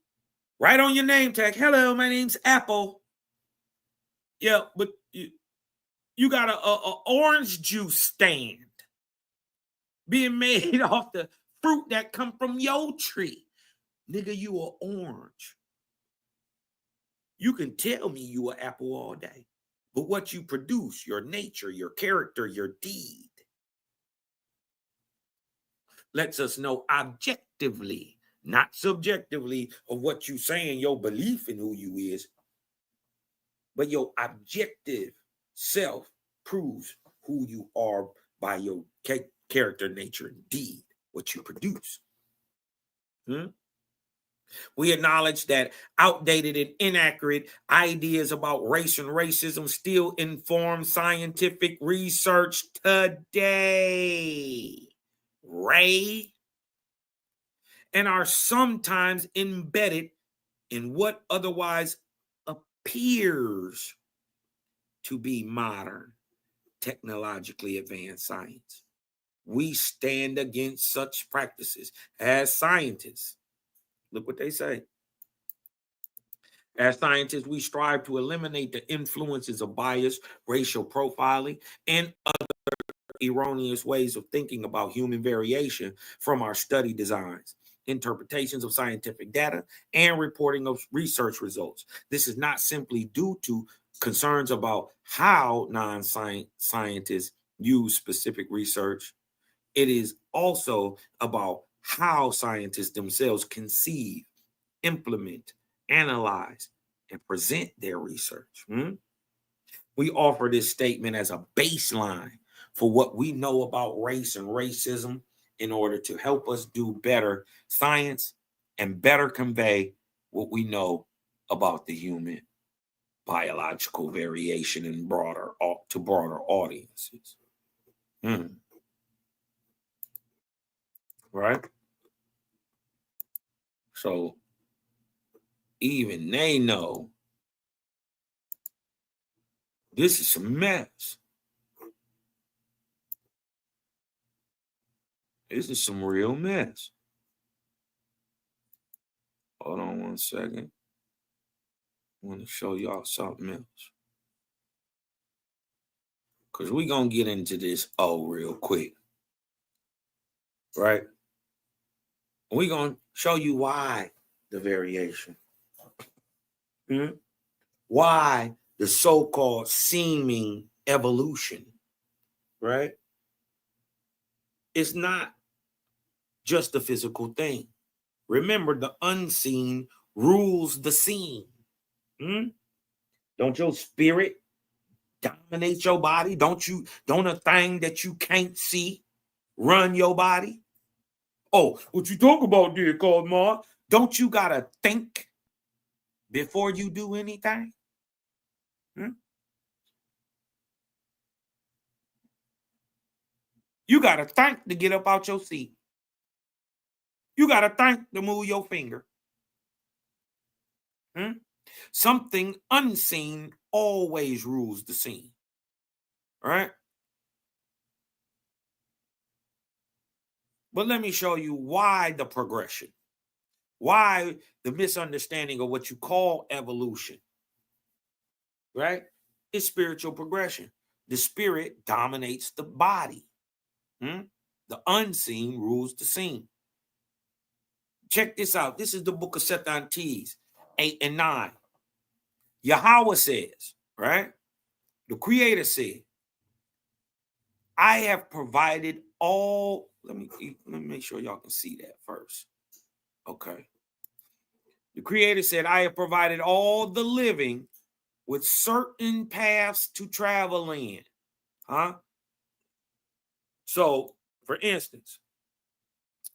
right on your name tag. Hello, my name's Apple. Yeah, but you got a orange juice stand being made off the fruit that come from your tree. Nigga, you are orange. You can tell me you an apple all day, but what you produce, your nature, your character, your deed, lets us know objectively, not subjectively, of what you saying, your belief in who you is, but your objective self proves who you are by your character, nature, and deed, what you produce. We acknowledge that outdated and inaccurate ideas about race and racism still inform scientific research today, Ray, and are sometimes embedded in what otherwise appears to be modern, technologically advanced science. We stand against such practices as scientists. Look what they say. As scientists, we strive to eliminate the influences of bias, racial profiling, and other erroneous ways of thinking about human variation from our study designs. interpretations of scientific data, and reporting of research results. This is not simply due to concerns about how non-scientists use specific research. It is also about how scientists themselves conceive, implement, analyze, and present their research. We offer this statement as a baseline for what we know about race and racism in order to help us do better science and better convey what we know about the human biological variation and broader audiences. Right? So even they know this is a mess. This is some real mess. Hold on one second. I want to show y'all something else. Because we're going to get into this real quick. Right? We're going to show you why the variation. Why the so-called seeming evolution. Right? It's not just a physical thing. Remember, the unseen rules the seen. Don't your spirit dominate your body? Don't a thing that you can't see run your body? Oh, what you talk about there, Cosmo? Don't you gotta think before you do anything? You gotta think to get up out your seat. You gotta think to move your finger. Something unseen always rules the scene. Right? But let me show you why the progression. Why the misunderstanding of what you call evolution. Right? It's spiritual progression. The spirit dominates the body. The unseen rules the scene. Check this out. This is the book of Sethantes 8 and 9. Yahweh says, right? The creator said, I have provided all. Let me make sure y'all can see that first. Okay. The creator said, I have provided all the living with certain paths to travel in. So, for instance,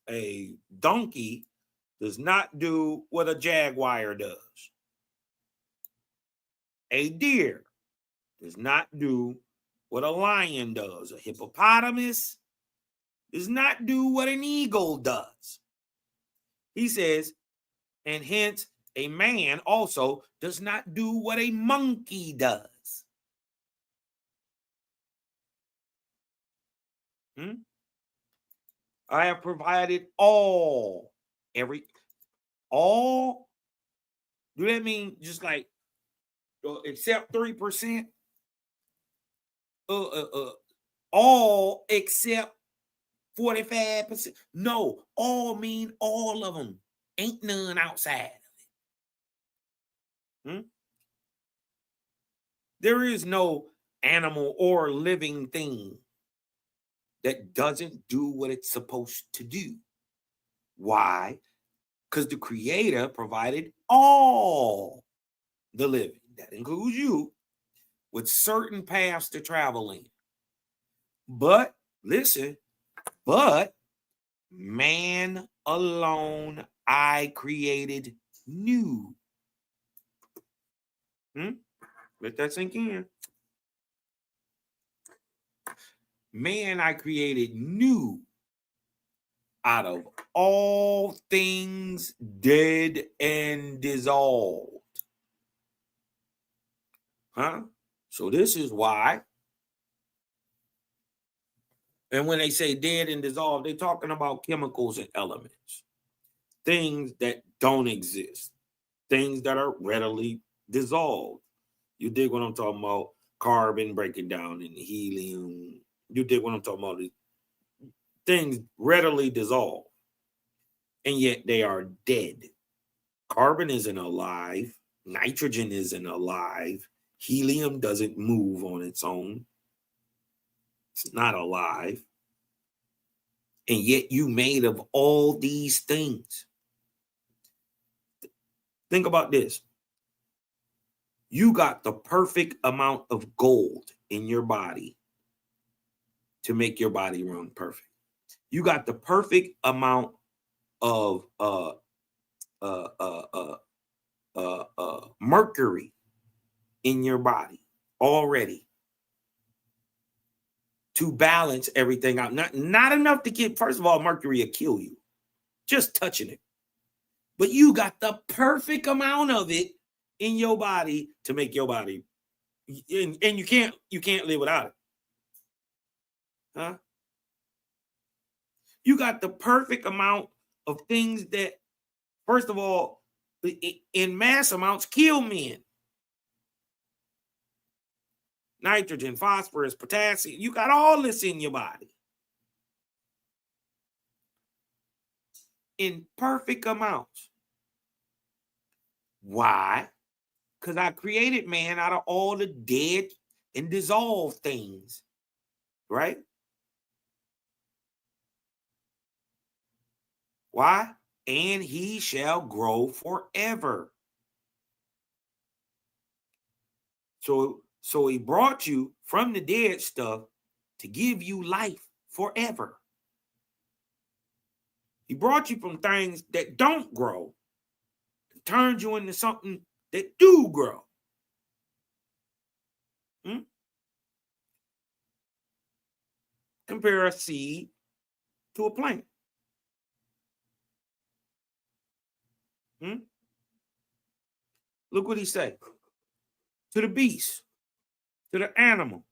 a donkey does not do what a jaguar does. A deer does not do what a lion does. A hippopotamus does not do what an eagle does. He says, and hence a man also does not do what a monkey does. I have provided all. Do that mean just like except 3%? All except 45%? No, all mean all of them. Ain't none outside of it. There is no animal or living thing that doesn't do what it's supposed to do. Why? Because the creator provided all the living, that includes you, with certain paths to travel in. But, listen, man alone I created new. Let that sink in. Man I created new out of all things dead and dissolved. So this is why. And when they say dead and dissolved, they're talking about chemicals and elements. Things that don't exist. Things that are readily dissolved. You dig what I'm talking about? Carbon breaking down into helium. You dig what I'm talking about? Things readily dissolve. and yet they are dead. Carbon isn't alive. Nitrogen isn't alive. Helium doesn't move on its own. It's not alive. And yet you made of all these things. Think about this. You got the perfect amount of gold in your body to make your body run perfect. You got the perfect amount of mercury in your body already to balance everything out. Not enough to get, first of all, mercury will kill you, just touching it. But you got the perfect amount of it in your body to make your body, and you can't live without it. Huh? You got the perfect amount of things that, first of all, in mass amounts, kill men. Nitrogen, phosphorus, potassium. You got all this in your body in perfect amounts. Why? Because I created man out of all the dead and dissolved things, right? Why? And he shall grow forever. So he brought you from the dead stuff to give you life forever. He brought you from things that don't grow and turned you into something that do grow. Compare a seed to a plant. Look what he said. To the beast, to the animal,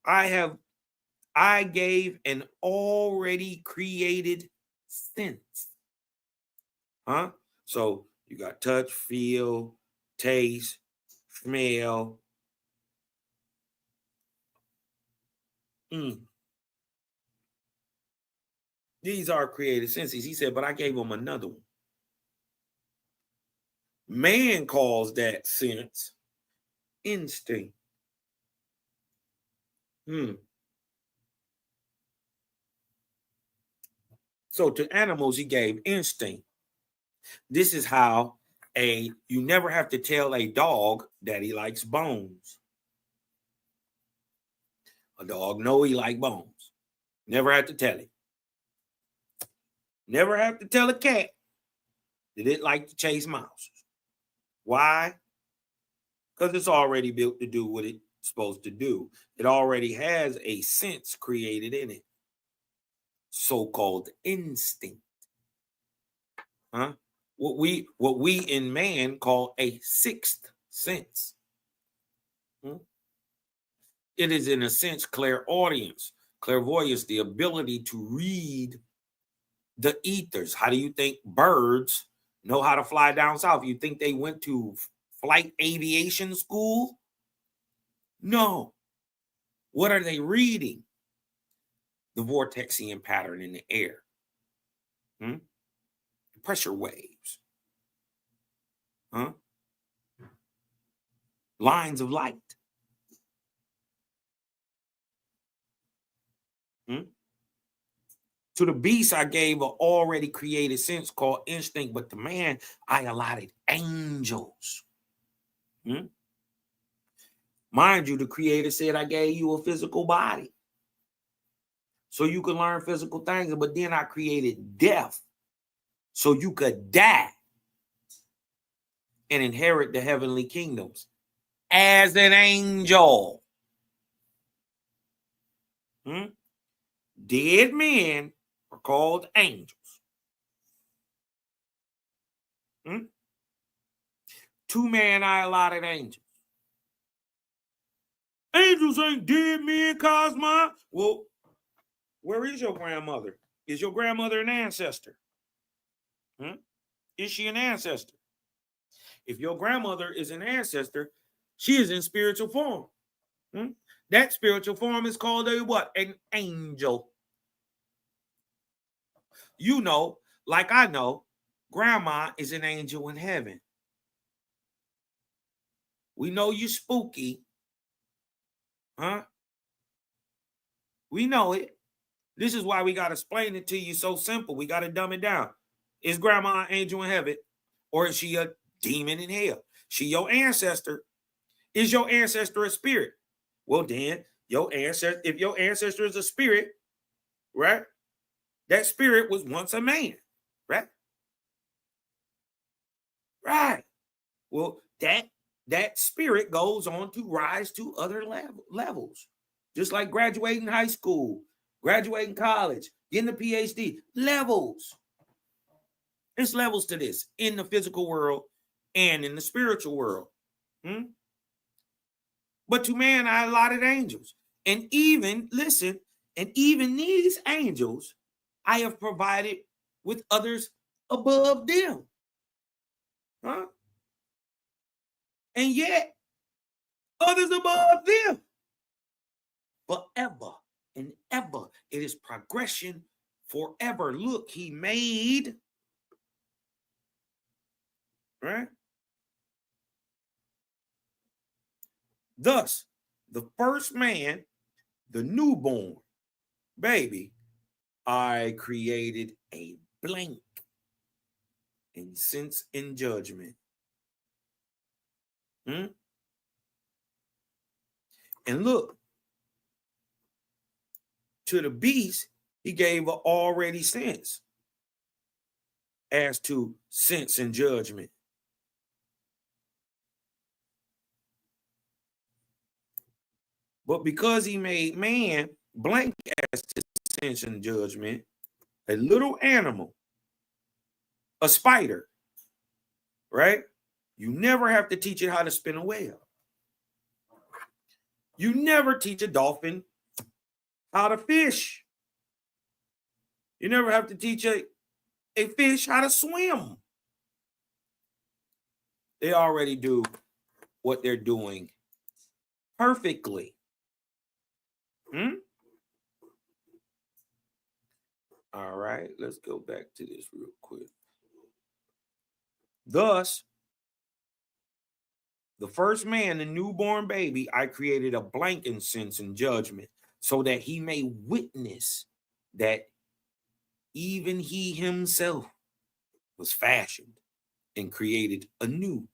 I gave an already created sense. So you got touch, feel, taste, smell. These are created senses. He said, but I gave them another one. Man calls that sense instinct. So to animals, he gave instinct. This is how you never have to tell a dog that he likes bones. A dog know he like bones. Never have to tell it. Never have to tell a cat that it like to chase mouse. Why? Because it's already built to do what it's supposed to do. It already has a sense created in it. So-called instinct. What we in man call a sixth sense. It is in a sense clairaudience, clairvoyance, the ability to read the ethers. How do you think birds know how to fly down south? You think they went to flight aviation school? No. What are they reading? The vortexian pattern in the air. Pressure waves. Lines of light. To the beast, I gave an already created sense called instinct, but to man, I allotted angels. Mind you, the creator said, I gave you a physical body so you can learn physical things, but then I created death so you could die and inherit the heavenly kingdoms as an angel. Dead men are called angels. To man, I allotted angels. Angels ain't dead men, Cosma. Well, where is your grandmother? Is your grandmother an ancestor? Is she an ancestor? If your grandmother is an ancestor, she is in spiritual form. That spiritual form is called a what? An angel. you know, like I know, grandma is an angel in heaven. We know you spooky. Huh? We know it. This is why we got to explain it to you so simple. We got to dumb it down. Is grandma an angel in heaven, or is she a demon in hell? She your ancestor. Is your ancestor a spirit? Well, then, your ancestor, if your ancestor is a spirit, right? That spirit was once a man, right? Right. Well, that spirit goes on to rise to other levels, just like graduating high school, graduating college, getting a PhD. Levels. There's levels to this in the physical world and in the spiritual world. But to man, I allotted angels. And even, listen, and even these angels, I have provided with others above them. Huh? And yet, others above them. Forever and ever. It is progression forever. Look, he made, right? Thus, the first man, the newborn baby, I created a blank in sense and judgment. And look, to the beast, he gave an already sense as to sense and judgment. But because he made man blank as to sense and judgment, a little animal, a spider, right? You never have to teach it how to spin a web. You never teach a dolphin how to fish. You never have to teach a fish how to swim. They already do what they're doing perfectly. All right, let's go back to this real quick. Thus, the first man, the newborn baby, I created a blank in sense and judgment so that he may witness that even he himself was fashioned and created anew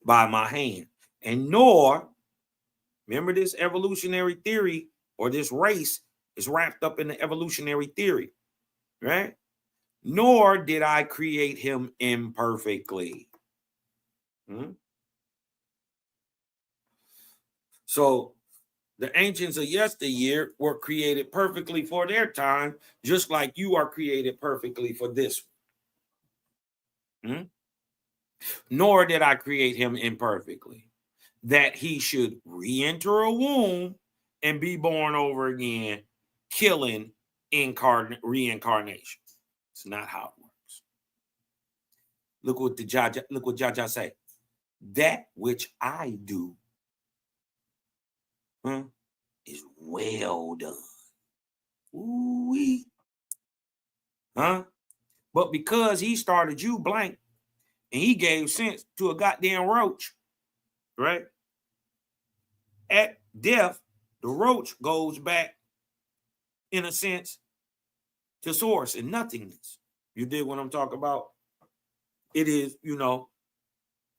by my hand. And nor, remember this evolutionary theory or this race is wrapped up in the evolutionary theory, right? Nor did I create him imperfectly. So the ancients of yesteryear were created perfectly for their time, just like you are created perfectly for this one. Nor did I create him imperfectly, that he should re-enter a womb and be born over again, killing reincarnation. It's not how it works. Look what Jaja say. That which I do is well done. Ooh-wee. But because he started you blank and he gave sense to a goddamn roach, right? At death, the roach goes back, in a sense, to source and nothingness. You dig what I'm talking about? It is,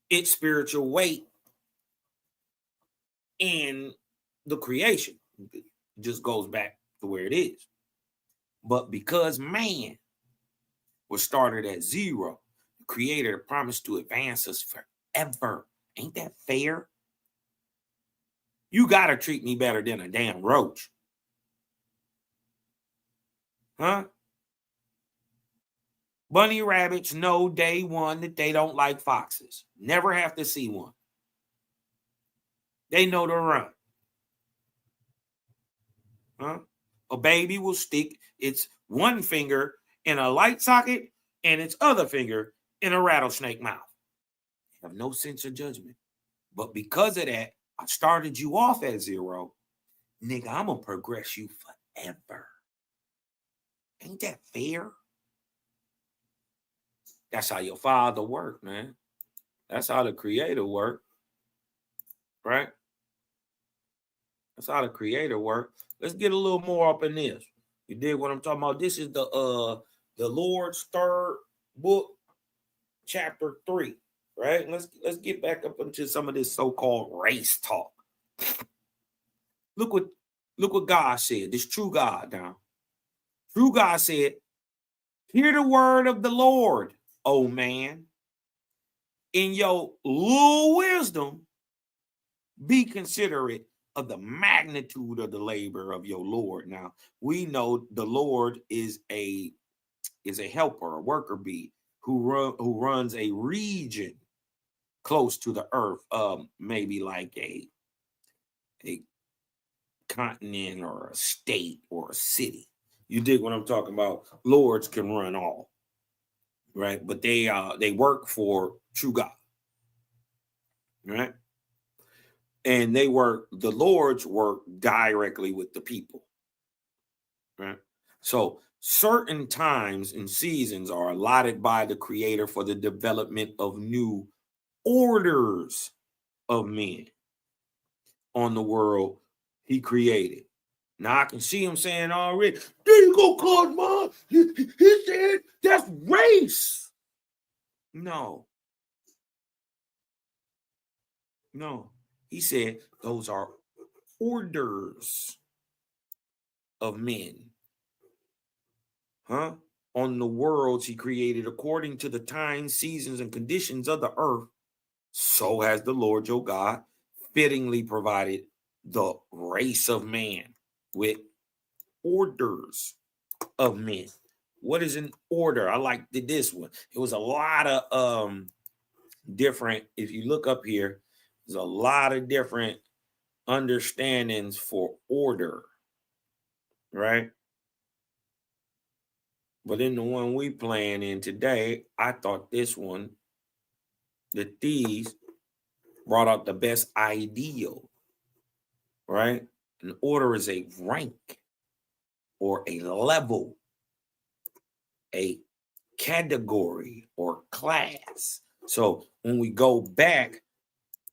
its spiritual weight in the creation. It just goes back to where it is. But because man was started at zero, the Creator promised to advance us forever. Ain't that fair? You got to treat me better than a damn roach. Bunny rabbits know day one that they don't like foxes. Never have to see one. They know to run. A baby will stick its one finger in a light socket and its other finger in a rattlesnake mouth. They have no sense of judgment. But because of that, I started you off at zero. Nigga, I'm going to progress you forever. Ain't that fair? That's how your father worked, man. That's how the creator worked, right? That's how the creator worked. Let's get a little more up in this. You dig what I'm talking about? This is the Lord's third book, chapter 3, right? Let's get back up into some of this so-called race talk. Look what God said. This true God now. True God said, hear the word of the Lord, O man. In your little wisdom, be considerate of the magnitude of the labor of your Lord. Now, we know the Lord is a helper, a worker bee who runs a region close to the earth, maybe like a continent or a state or a city. You dig what I'm talking about? Lords can run all, right? But they work for true God, right? And the Lords work directly with the people, right? So certain times and seasons are allotted by the Creator for the development of new orders of men on the world he created. Now I can see him saying already, there you go, Cosmo. He said that's race. No. He said those are orders of men. On the worlds he created according to the times, seasons, and conditions of the earth, so has the Lord your God fittingly provided the race of man with orders of men. What is an order? I like this one. It was a lot of different, if you look up here, there's a lot of different understandings for order, right? But in the one we playing in today, I thought this one, that these brought out the best ideal, right? An order is a rank or a level, a category or class. So when we go back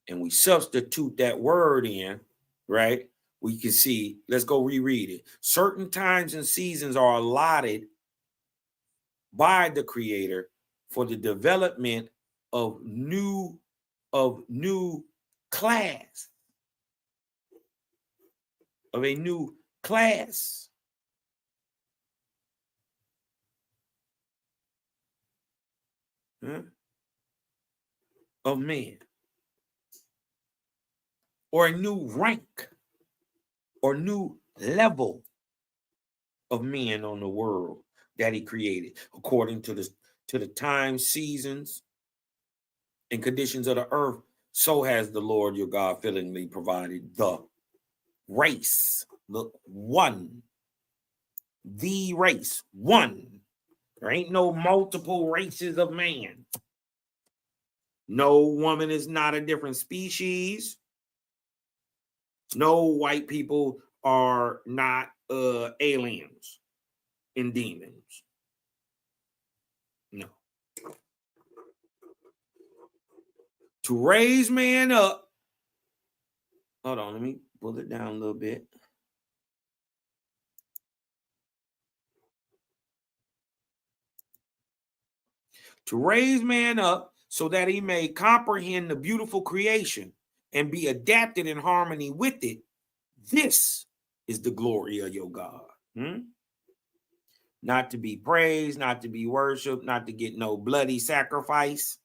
and we substitute that word in, right, we can see, let's go reread it. Certain times and seasons are allotted by the Creator for the development of new class, of a new class. Of men, or a new rank or new level of men on the world that he created according to the times, seasons, and conditions of the earth. So has the Lord your God fittingly provided the race. Look, one. The race, one. There ain't no multiple races of man. No woman is not a different species. No white people are not aliens and demons. No. To raise man up. Hold on, let me pull it down a little bit. To raise man up so that he may comprehend the beautiful creation and be adapted in harmony with it. This is the glory of your God. Not to be praised, not to be worshiped, not to get no bloody sacrifice.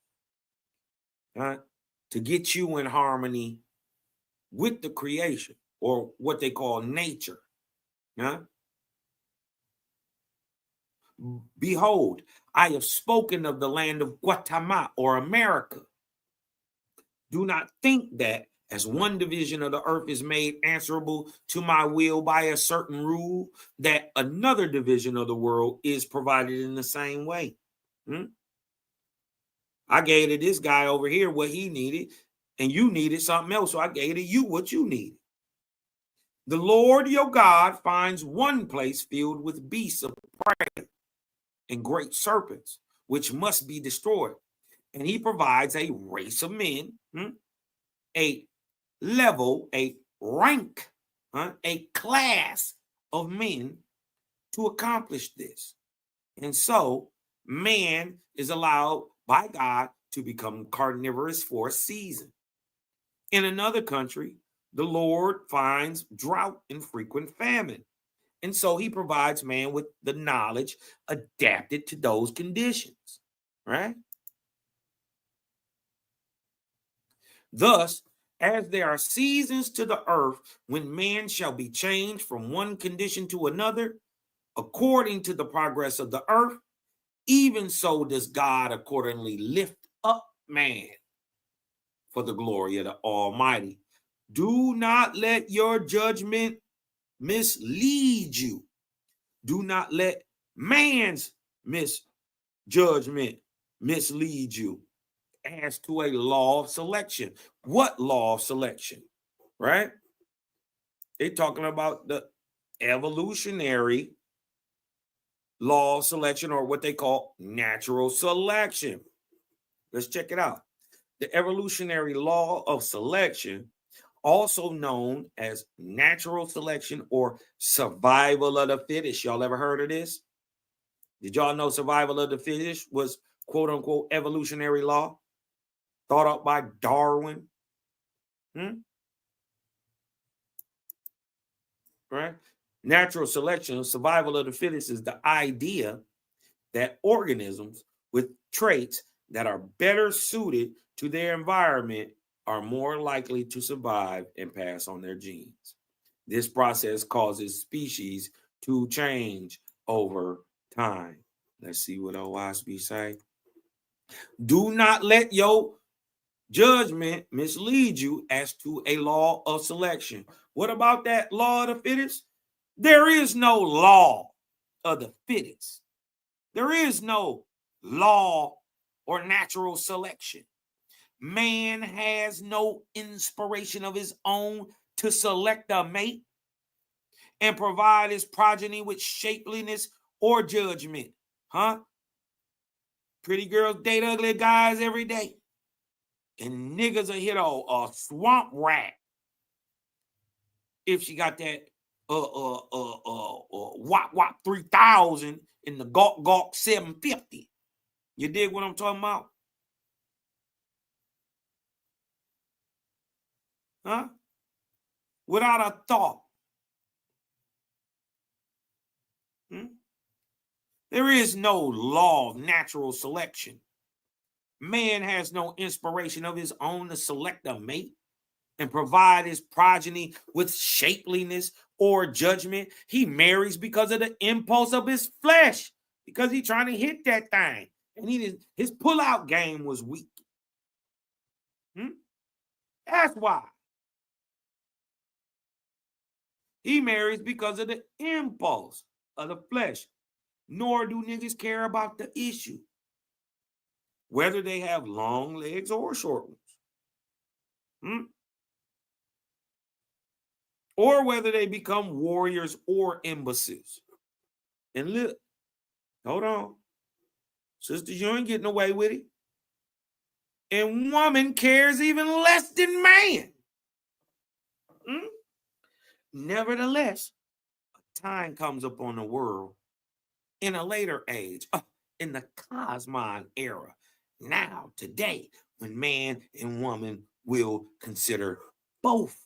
To get you in harmony with the creation, or what they call nature. Behold, I have spoken of the land of Guatemala, or America. Do not think that as one division of the earth is made answerable to my will by a certain rule, that another division of the world is provided in the same way. I gave to this guy over here what he needed, and you needed something else, so I gave to you what you needed. The Lord your God finds one place filled with beasts of prey and great serpents, which must be destroyed. And he provides a race of men, a level, a rank, a class of men to accomplish this. And so man is allowed by God to become carnivorous for a season. In another country, the Lord finds drought and frequent famine. And so he provides man with the knowledge adapted to those conditions, right? Thus, as there are seasons to the earth when man shall be changed from one condition to another, according to the progress of the earth, even so does God accordingly lift up man for the glory of the Almighty. Do not let your judgment mislead you. Do not let man's misjudgment mislead you as to a law of selection. What law of selection? Right? They're talking about the evolutionary law of selection, or what they call natural selection. Let's check it out. The evolutionary law of selection, also known as natural selection or survival of the fittest. Y'all ever heard of this? Did y'all know survival of the fittest was quote unquote evolutionary law thought up by Darwin? Right? Natural selection, survival of the fittest, is the idea that organisms with traits that are better suited to their environment are more likely to survive and pass on their genes. This process causes species to change over time. Let's see what OSB say. Do not let your judgment mislead you as to a law of selection. What about that law of the fittest? There is no law of the fittest. There is no law or natural selection. Man has no inspiration of his own to select a mate and provide his progeny with shapeliness or judgment. Pretty girls date ugly guys every day. And niggas will hit a swamp rat if she got that Wop Wop 3000 in the Gawk Gawk 750. You dig what I'm talking about? Without a thought. There is no law of natural selection. Man has no inspiration of his own to select a mate and provide his progeny with shapeliness or judgment. He marries because of the impulse of his flesh, because he's trying to hit that thing. And his pull-out game was weak. That's why. He marries because of the impulse of the flesh. Nor do niggas care about the issue, whether they have long legs or short ones. Or whether they become warriors or imbeciles. And look, hold on. Sisters, you ain't getting away with it. And woman cares even less than man. Nevertheless, a time comes upon the world in a later age, in the Cosmon era, now, today, when man and woman will consider both.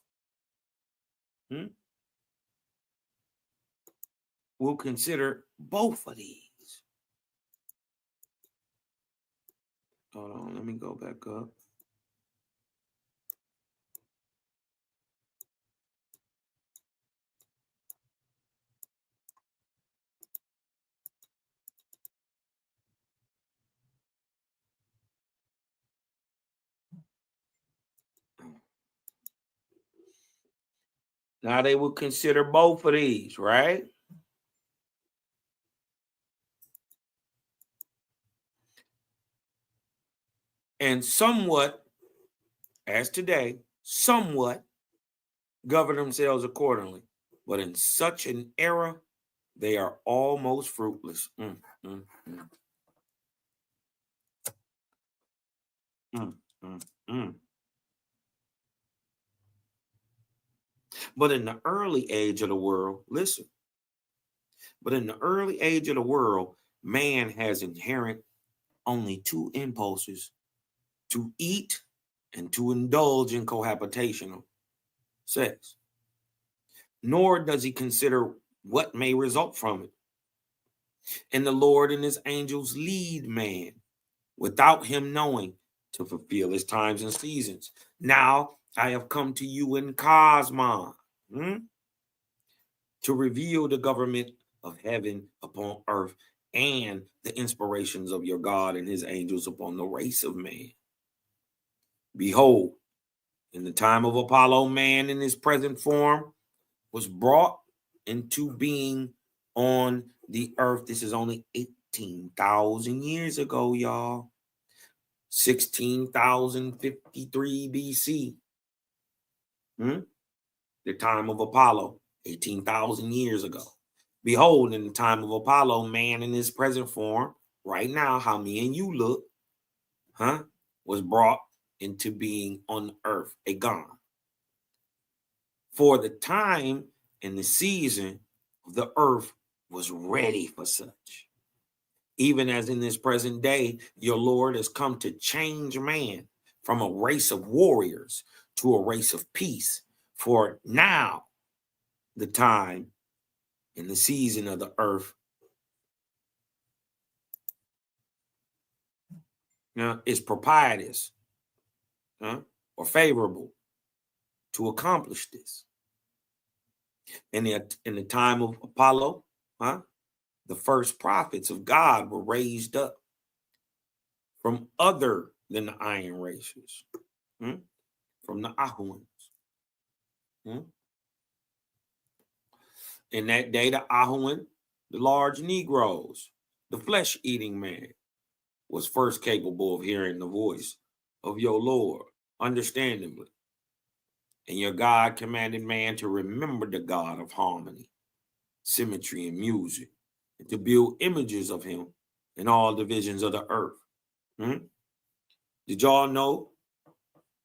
We'll consider both of these. Hold on, let me go back up. Now they will consider both of these, right? And somewhat, as today, somewhat govern themselves accordingly. But in such an era, they are almost fruitless. Mm, mm, mm. But in the early age of the world, listen, but in the early age of the world, man has inherent only two impulses: to eat and to indulge in cohabitational sex. Nor does he consider what may result from it. And the Lord and his angels lead man without him knowing to fulfill his times and seasons. Now I have come to you in Cosmon to reveal the government of heaven upon earth and the inspirations of your God and his angels upon the race of man. Behold, in the time of Apollo, man in his present form was brought into being on the earth. This is only 18,000 years ago, y'all. 16,053 BC. The time of Apollo, 18,000 years ago. Behold, in the time of Apollo, man in his present form, right now, how me and you look, was brought into being on earth, a God. For the time and the season of the earth was ready for such. Even as in this present day, your Lord has come to change man from a race of warriors to a race of peace. For now, the time and the season of the earth is propitious or favorable to accomplish this. In the time of Apollo, the first prophets of God were raised up from other than the iron races, from the Ahuans. In that day, the Ahuan, the large Negroes, the flesh-eating man, was first capable of hearing the voice of your Lord, understandingly. And your God commanded man to remember the God of harmony, symmetry, and music, and to build images of him in all divisions of the earth. Did y'all know?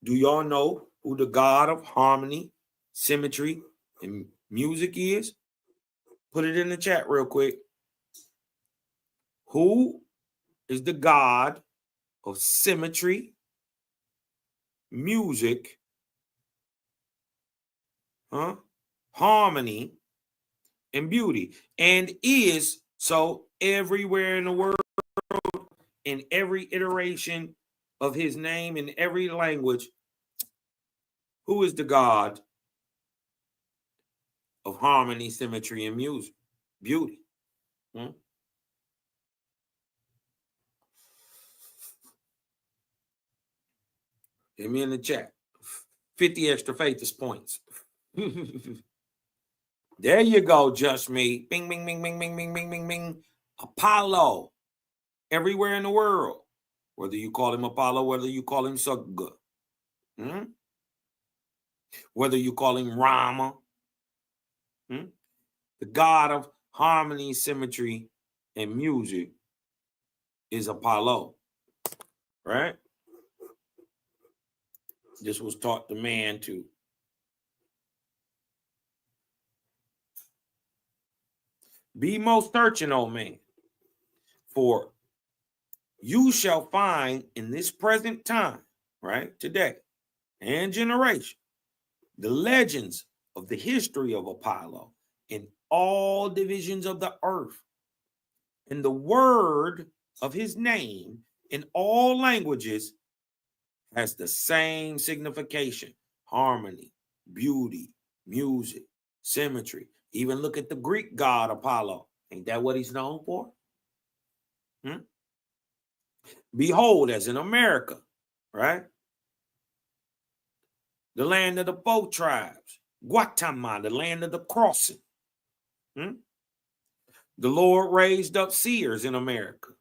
Do y'all know who the God of harmony, symmetry, and music is? Put it in the chat real quick. Who is the God of symmetry, music, harmony, and beauty, and is so everywhere in the world, in every iteration of his name, in every language? Who is the God of harmony, symmetry, and music, beauty? Hit me in the chat. 50 extra faithful points. There you go, just me. Bing, bing, bing, bing, bing, bing, bing, bing, bing. Apollo. Everywhere in the world. Whether you call him Apollo, whether you call him Sugga. Whether you call him Rama. The God of harmony, symmetry, and music is Apollo. Right? This was taught to man too. Be most searching, O man, for you shall find in this present time, right, today, and generation, the legends of the history of Apollo in all divisions of the earth, and the word of his name in all languages has the same signification: harmony, beauty, music, symmetry. Even look at the Greek god Apollo. Ain't that what he's known for? Behold, as in America, right? The land of the 4 tribes. Guatemala, the land of the crossing. The Lord raised up seers in America,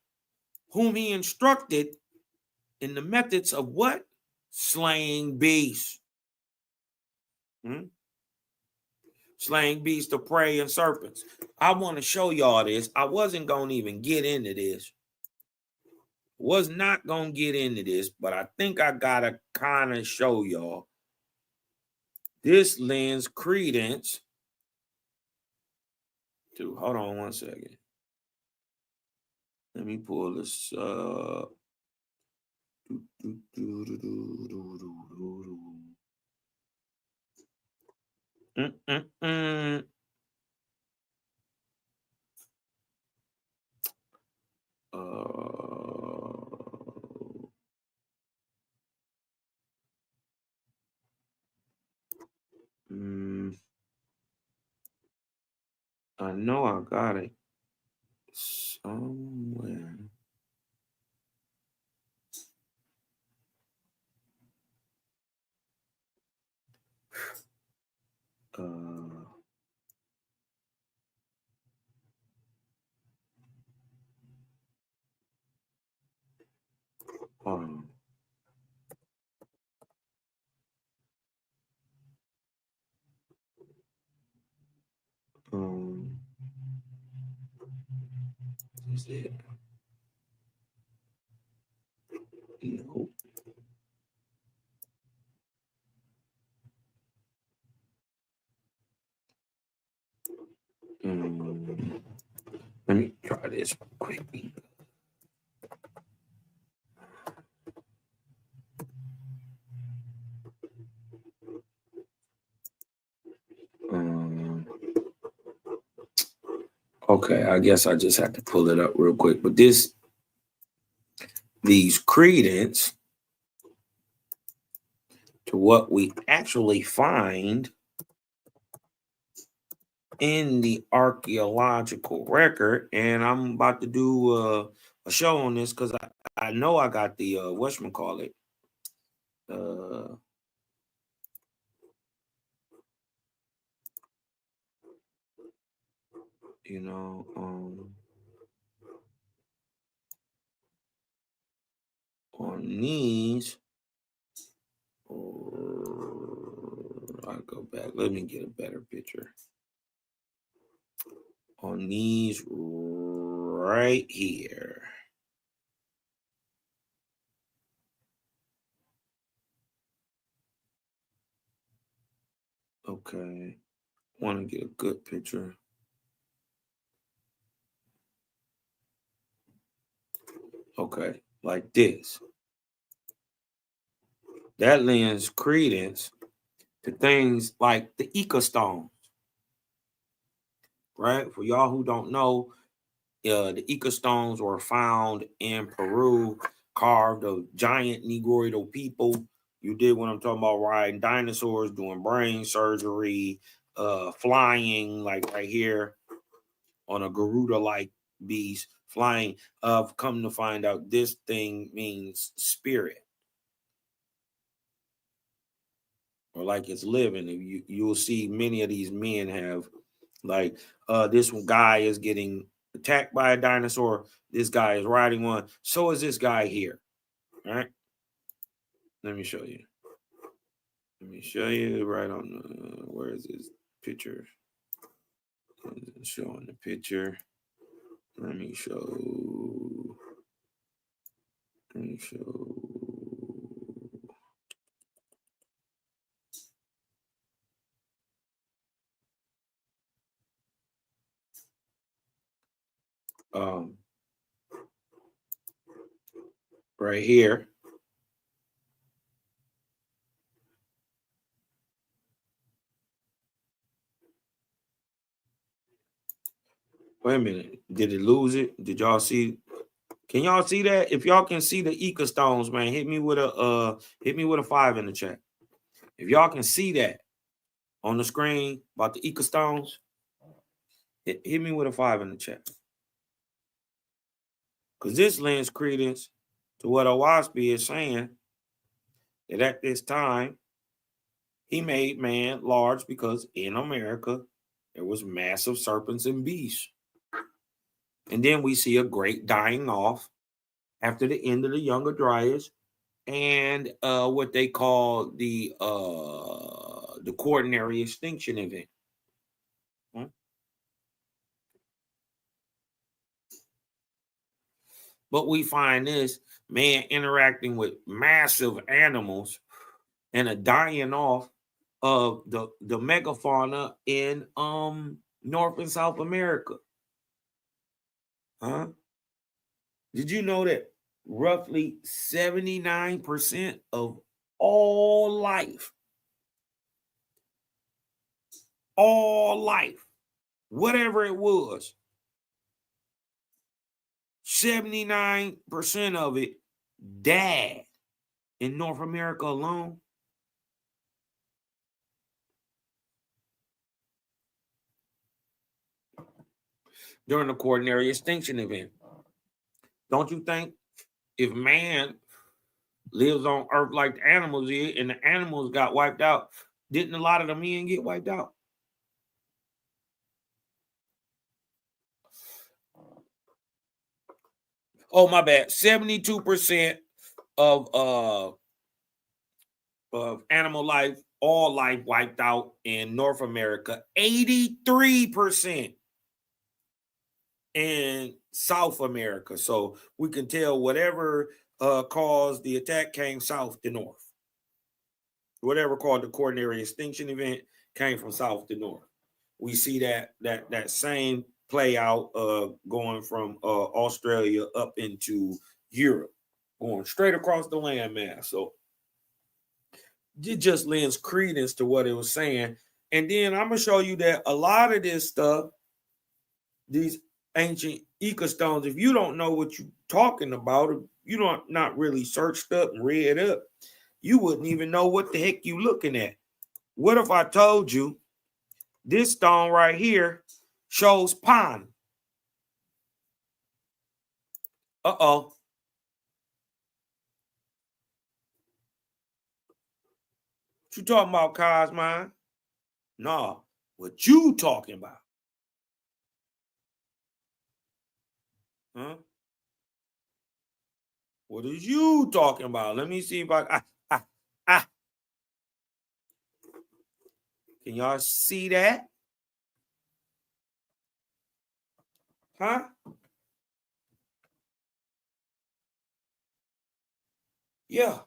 whom he instructed in the methods of what? Slaying beasts. Slaying beasts of prey and serpents. I want to show y'all this. I wasn't going to even get into this, Was not gonna get into this, but I think I gotta kind of show y'all. This lends credence to, hold on one second. Let me pull this up. I know I got it somewhere. Hold on. Is it? No. Let me try this quick. Okay, I guess I just have to pull it up real quick. But these credence to what we actually find in the archaeological record, and I'm about to do a show on this because I know I got the whatchamacallit. You know, on these, I'll go back. Let me get a better picture. On these right here. Okay. Want to get a good picture. Okay, like this. That lends credence to things like the Ica stones, right? For y'all who don't know, the Ica stones were found in Peru, carved of giant Negroidal people. You did what I'm talking about, riding dinosaurs, doing brain surgery, flying, like right here on a Garuda-like beast, flying. Come to find out, this thing means spirit. Or like it's living. You'll see many of these men have, like, this one guy is getting attacked by a dinosaur. This guy is riding one. So is this guy here. All right. Let me show you. Let me show you right on where is this picture? Showing the picture. Let me show. Right here. Wait a minute. Did it lose it? Did y'all see? Can y'all see that? If y'all can see the Ica stones, man, hit me with a 5 in the chat. If y'all can see that on the screen about the Ica stones, hit me with a 5 in the chat. Because this lends credence to what Owaspi is saying, that at this time, he made man large because in America, there was massive serpents and beasts. And then we see a great dying off after the end of the Younger Dryas and what they call the quaternary extinction event. But we find this man interacting with massive animals and a dying off of the megafauna in North and South America. Huh? Did you know that roughly 79% of all life, whatever it was, 79% of it died in North America alone? During the quaternary extinction event. Don't you think if man lives on Earth like the animals did and the animals got wiped out, didn't a lot of the men get wiped out? Oh, my bad. 72% of animal life, all life wiped out in North America. 83% in South America. So we can tell whatever caused the attack came south to north. Whatever caused the quaternary extinction event came from south to north. We see that same play out going from Australia up into Europe, going straight across the landmass. So it just lends credence to what it was saying. And then I'm gonna show you that a lot of this stuff, these ancient ecostones, if you don't know what you're talking about, if you don't not really searched up and read up, you wouldn't even know what the heck you looking at. What if I told you this stone right here shows pond? Uh-oh. What you talking about, Cosmine? No, what you talking about? Huh? What is you talking about? Let me see if I Can y'all see that? Huh? Yeah.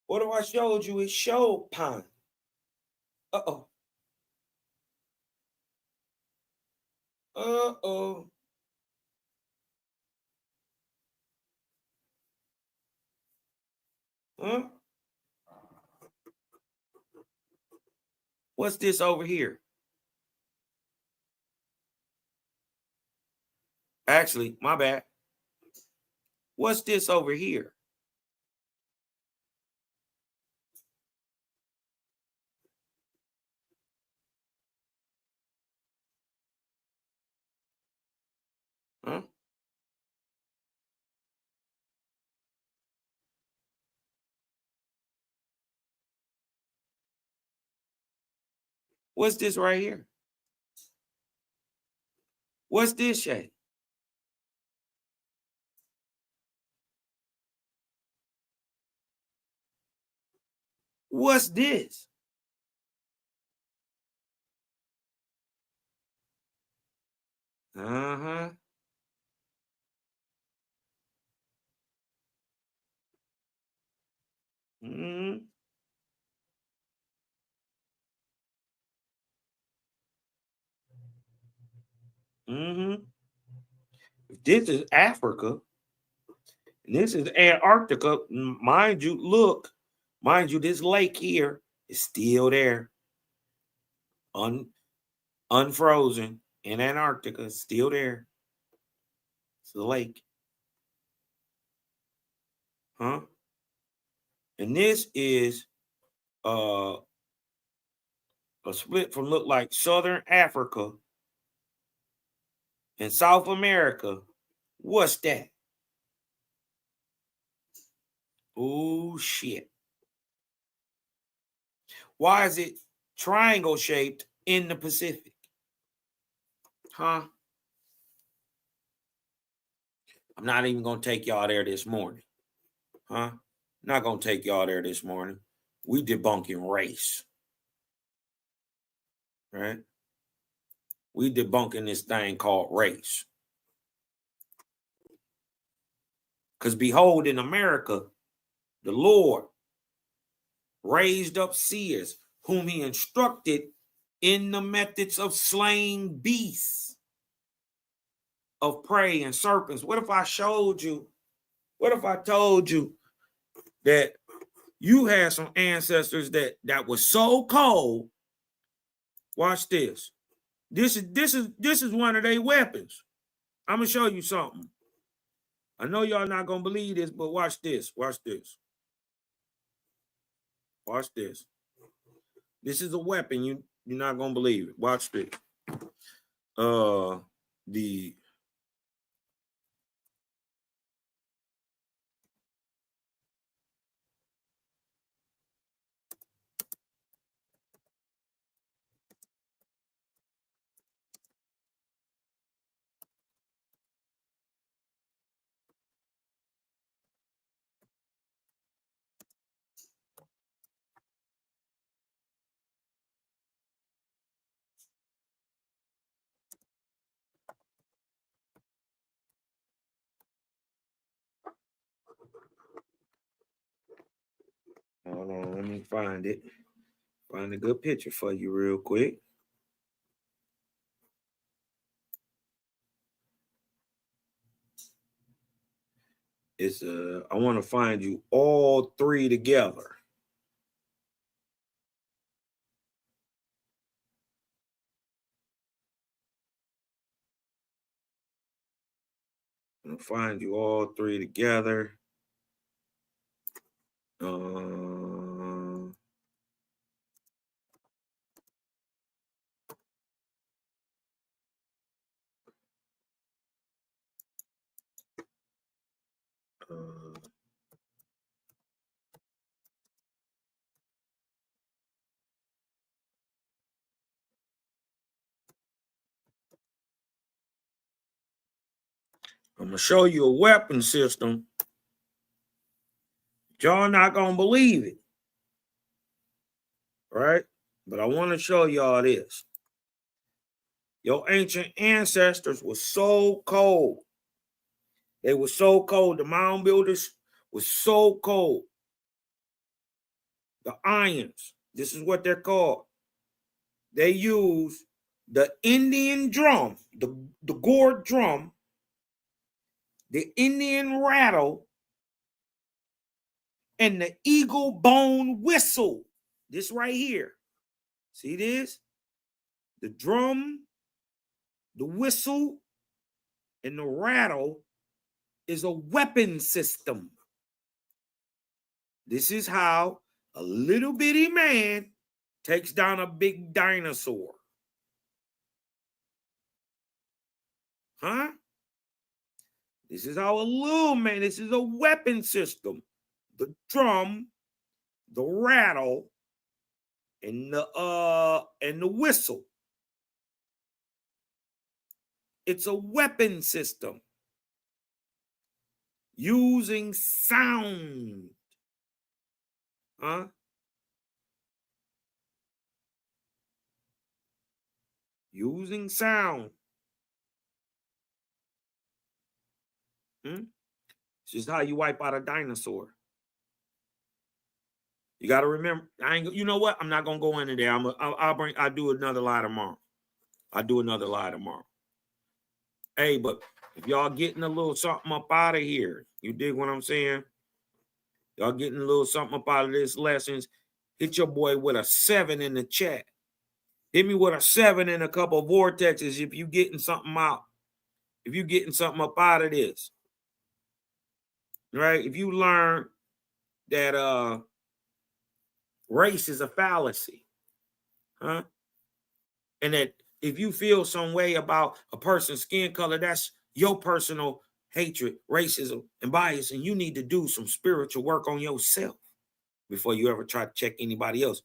What if I showed you? It showed pond. Uh-oh. Uh-oh. Huh? What's this over here? Actually, my bad. What's this over here? Huh? What's this right here? What's this shape? What's this? Uh-huh. Mm-hmm. Mm-hmm. This is Africa. And this is Antarctica. Mind you, look. Mind you, this lake here is still there. Unfrozen. In Antarctica, it's still there. It's the lake. Huh? And this is a split from look like Southern Africa and South America. What's that? Oh, shit. Why is it triangle shaped in the Pacific? Huh? I'm not even going to take y'all there this morning. Huh? Not going to take y'all there this morning. We debunking race. Right? We debunking this thing called race. Because behold, in America, the Lord raised up seers whom he instructed in the methods of slaying beasts, of prey and serpents. What if I showed you? What if I told you that you had some ancestors that was so cold? Watch this. This is one of their weapons. I'm gonna show you something. I know y'all not gonna believe this, but watch this. Watch this. Watch this. This is a weapon. You're not gonna believe it. Watch this. The hold on, let me find it. Find a good picture for you real quick. It's I want to find you all three together. I'm gonna find you all three together. I'm gonna show you a weapon system. Y'all not gonna believe it, right? But I want to show y'all this. Your ancient ancestors were so cold. They were so cold. The mound builders were so cold. The irons, this is what they're called. They use the Indian drum, the gourd drum, the Indian rattle, and the eagle bone whistle. This right here. See this? The drum, the whistle, and the rattle is a weapon system. This is how a little bitty man takes down a big dinosaur. Huh? This is how a little man, this is a weapon system. The drum, the rattle, and the whistle. It's a weapon system using sound. Huh? Using sound. This is how you wipe out a dinosaur. You got to remember. You know what? I'm not gonna go into there. I'll do another lie tomorrow. Hey, but if y'all getting a little something up out of here, you dig what I'm saying? Y'all getting a little something up out of this lessons, hit your boy with a 7 in the chat. Hit me with a 7 and a couple of vortexes if you getting something out. If you getting something up out of this. Right? If you learn that race is a fallacy. Huh? And that if you feel some way about a person's skin color, that's your personal hatred, racism, and bias, and you need to do some spiritual work on yourself before you ever try to check anybody else.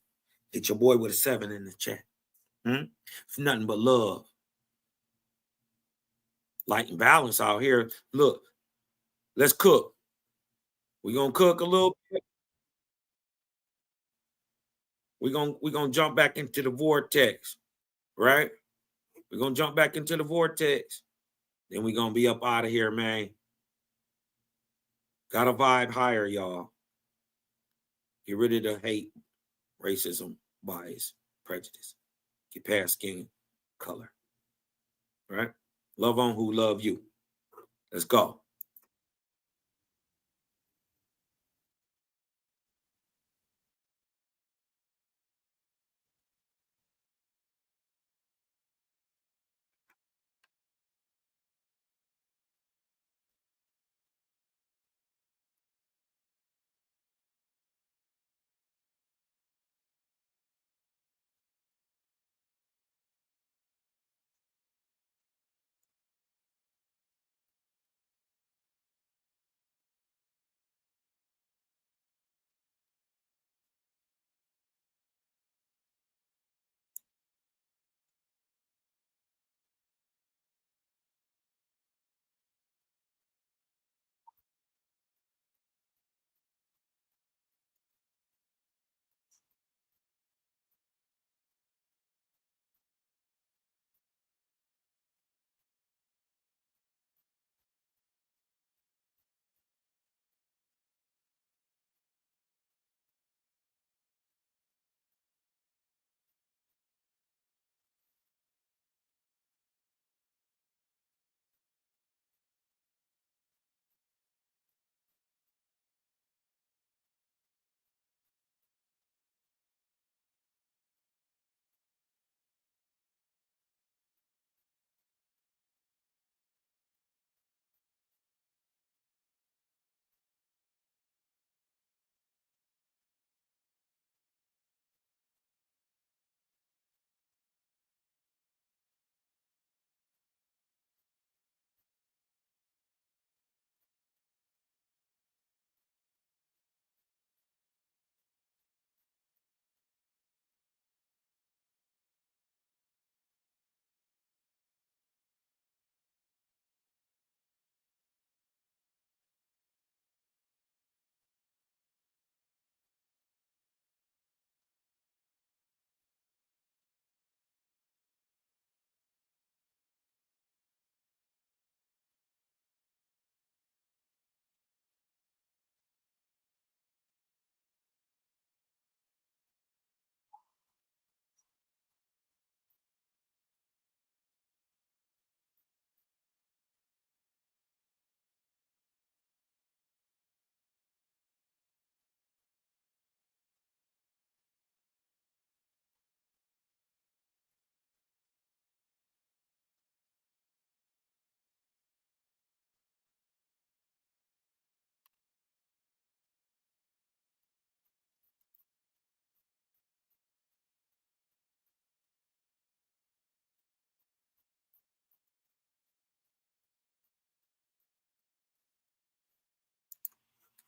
Hit your boy with a 7 in the chat. It's nothing but love. Light and balance out here. Look, let's cook. We're gonna cook a little bit. We're gonna jump back into the vortex, right? We're gonna jump back into the vortex. Then we're gonna be up out of here, man. Got to vibe higher, y'all. Get rid of the hate, racism, bias, prejudice. Get past skin color. Right? Love on who love you. Let's go.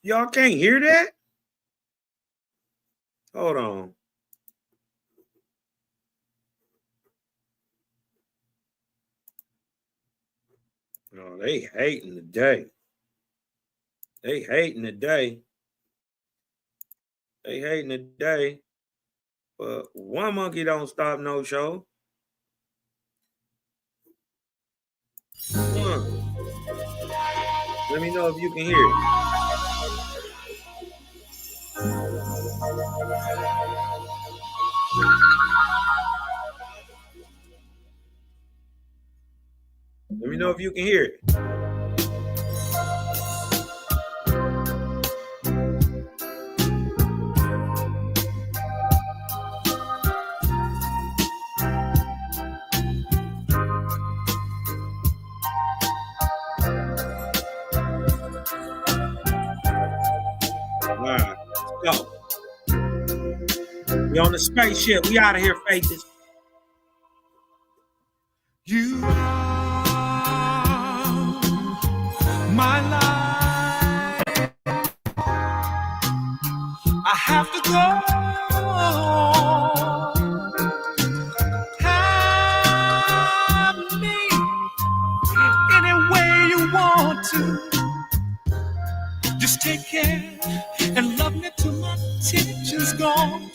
Y'all can't hear that? Hold on. No, they hating today. They hating today. They hating today. But one monkey don't stop no show. Let me know if you can hear it. Let me know if you can hear it. All right, let's go. We on the spaceship. We out of here, Faithless. You are my life. I have to go. Have me any way you want to. Just take care and love me till my tension's gone.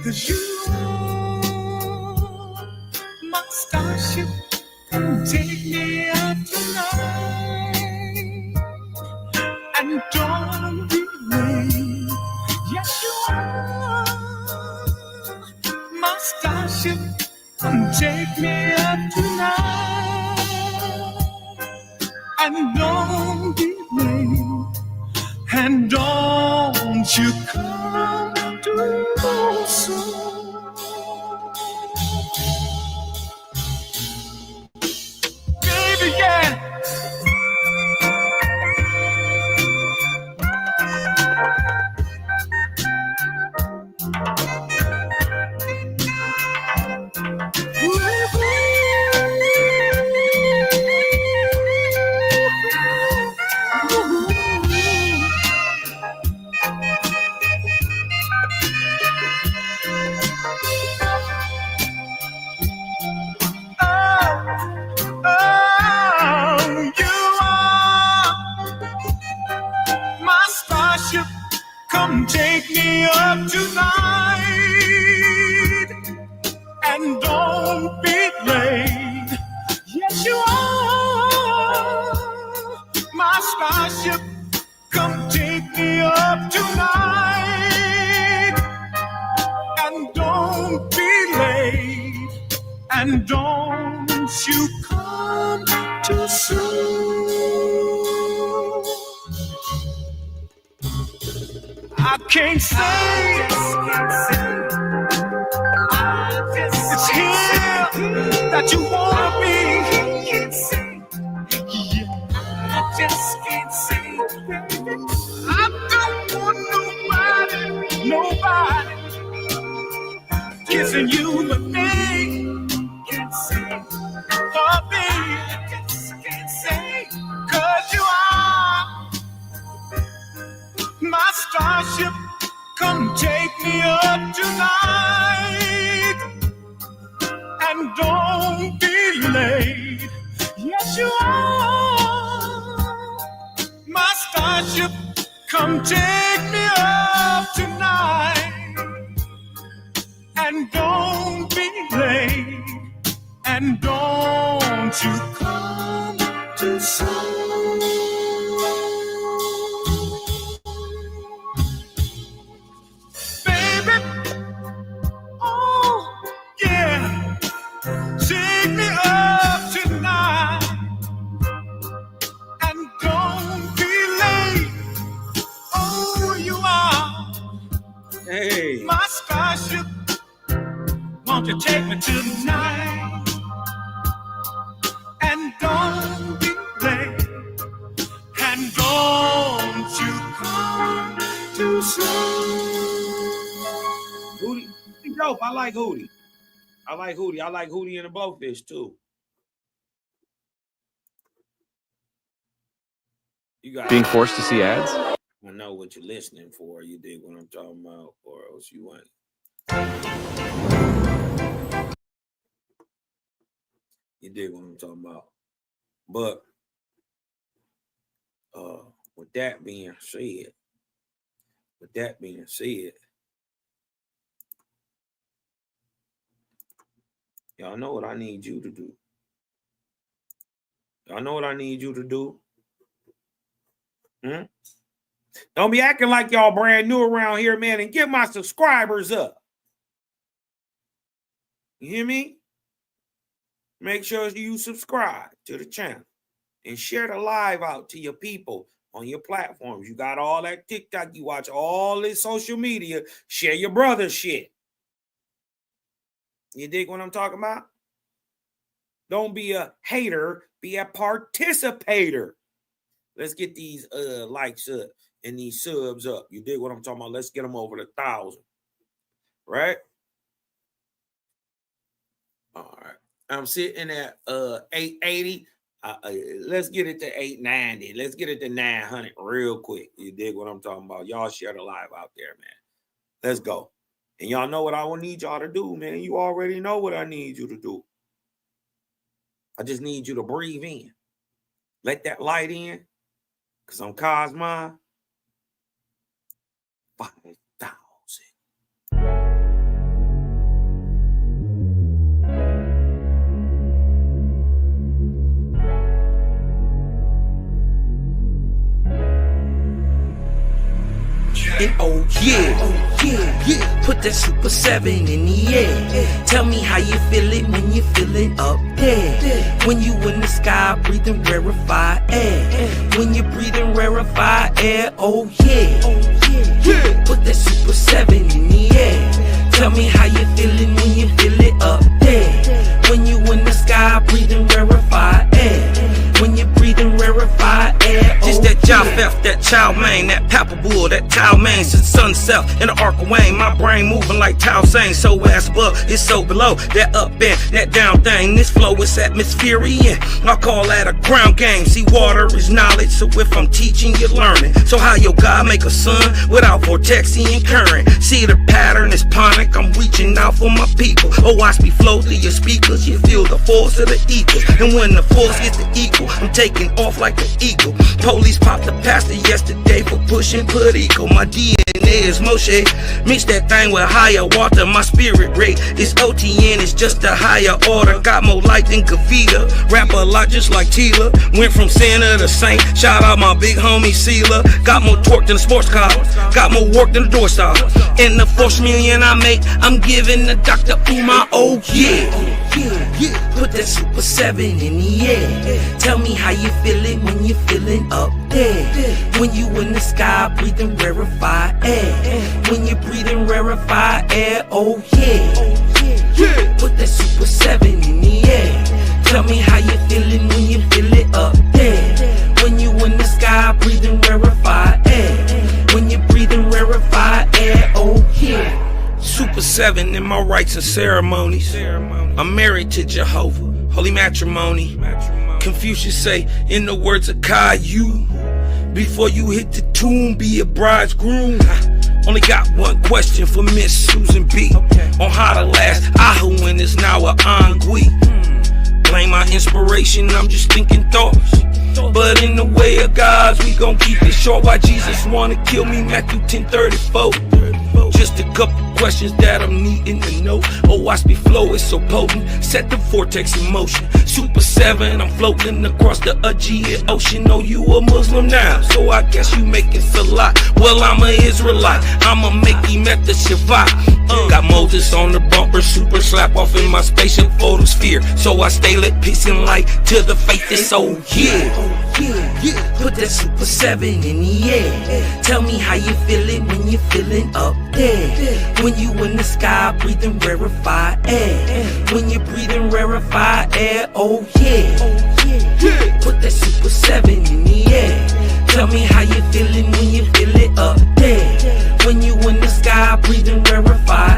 'Cause you are my starship. Take me out tonight and don't be late. Yes, you are my starship. Come take me up tonight. And don't be late. And don't you come too soon. Baby, yeah. Come take me up tonight. And don't be late. Yes, you are my starship. Come take me up tonight. And don't be late. And don't you come too soon. I can't say it's here that you wanna be. Yeah, I just can't say, baby. I don't want nobody kissing you but me. Can't say for me. I just can't say, 'cause you are my starship. Come take me up tonight. And don't be late. Yes, you are my starship. Come take me up tonight. And don't be late. And don't you come too soon. Baby, oh yeah, take me up tonight. And don't be late. Oh, you are my starship. Won't you take me tonight? And don't be late. And don't you come too soon. Hootie, dope. I like Hootie. I like Hootie and the Blowfish too. You got being forced to see ads? I know what you're listening for. You dig what I'm talking about, or else you ain't. You dig what I'm talking about. But with that being said, y'all know what I need you to do. Y'all know what I need you to do. Don't be acting like y'all brand new around here, man, and get my subscribers up. You hear me? Make sure you subscribe to the channel and share the live out to your people on your platforms. You got all that TikTok, you watch all this social media, share your brother's shit. You dig what I'm talking about? Don't be a hater, be a participator. Let's get these likes up and these subs up. You dig what I'm talking about? Let's get them over 1,000. Right? All right. I'm sitting at 880. Let's get it to 890. Let's get it to 900 real quick. You dig what I'm talking about? Y'all share the live out there, man. Let's go. And y'all know what I will need y'all to do, man. You already know what I need you to do. I just need you to breathe in. Let that light in. Because on Cosmon, 5,000. and oh yeah. Put that Super 7 in the air. Tell me how you feel it when you're feeling up there. When you in the sky breathing rarefied air. When you're breathing rarefied air, oh yeah. Put that Super 7 in the air. Tell me how you feeling when you feel it up there. When you in the sky breathing rarefied air. When you're breathing rarefied air, oh, just that Jehovih, that Chow Mein, that Papa Bull, that Chow Mein, since sun south in the arc of Wayne. My brain moving like Tao Sang, so ass above, it's so below. That up and that down thing, this flow is atmospherian. I call that a ground game. See, water is knowledge, so if I'm teaching, you're learning. So how your God make a sun without vortexing current? See the pattern is ponic, I'm reaching out for my people. Oh, watch me flow through your speakers, you feel the force of the equal. And when the force gets the equal, I'm taking off like an eagle. Police popped the pastor yesterday for pushing put equal. My DNA is Moshe. Mix that thing with higher water. My spirit rate is OTN, it's just a higher order. Got more light than Gavita. Rap a lot just like Tila. Went from sinner to saint. Shout out my big homie Seela. Got more torque than a sports car. Got more work than a door star. And the 4 million I make, I'm giving the Dr. Umar, oh yeah. Put that Super 7 in the air. Tell me how you feeling when you're feeling up there. When you in the sky breathing rarefied air. When you're breathing rarefied air, oh yeah. Put that Super 7 in the air. Tell me how you feeling when you feel it up there. When you in the sky breathing rarefied air. When you're breathing rarefied air, oh yeah. Super 7 in my rites and ceremonies. I'm married to Jehovah, holy matrimony. Confucius say, in the words of Caillou, before you hit the tomb, be a bridegroom. Only got one question for Miss Susan B. On how to last Ahuin is now a Angui. Blame my inspiration, I'm just thinking thoughts. But in the way of God's, we gon' keep it short. Why Jesus wanna kill me, Matthew 10:34. Just a couple questions that I'm needing to know. Oh, watch me flow, it's so potent. Set the vortex in motion. Super 7, I'm floating across the Aegean Ocean. Oh, you a Muslim now, so I guess you making salat. Well, I'm an Israelite, I'ma make him at the Shabbat. Got Moses on the bumper, super slap off in my spaceship photosphere. So I stay lit, peace and light to the faith, it's oh yeah. Put that Super 7 in the air. Tell me how you feeling when you're feeling up there. When you in the sky breathing rarefied air. When you're breathing rarefied air, oh yeah. Put that Super 7 in the air. Tell me how you feeling when you feel it up there. When you in the sky breathing rarefied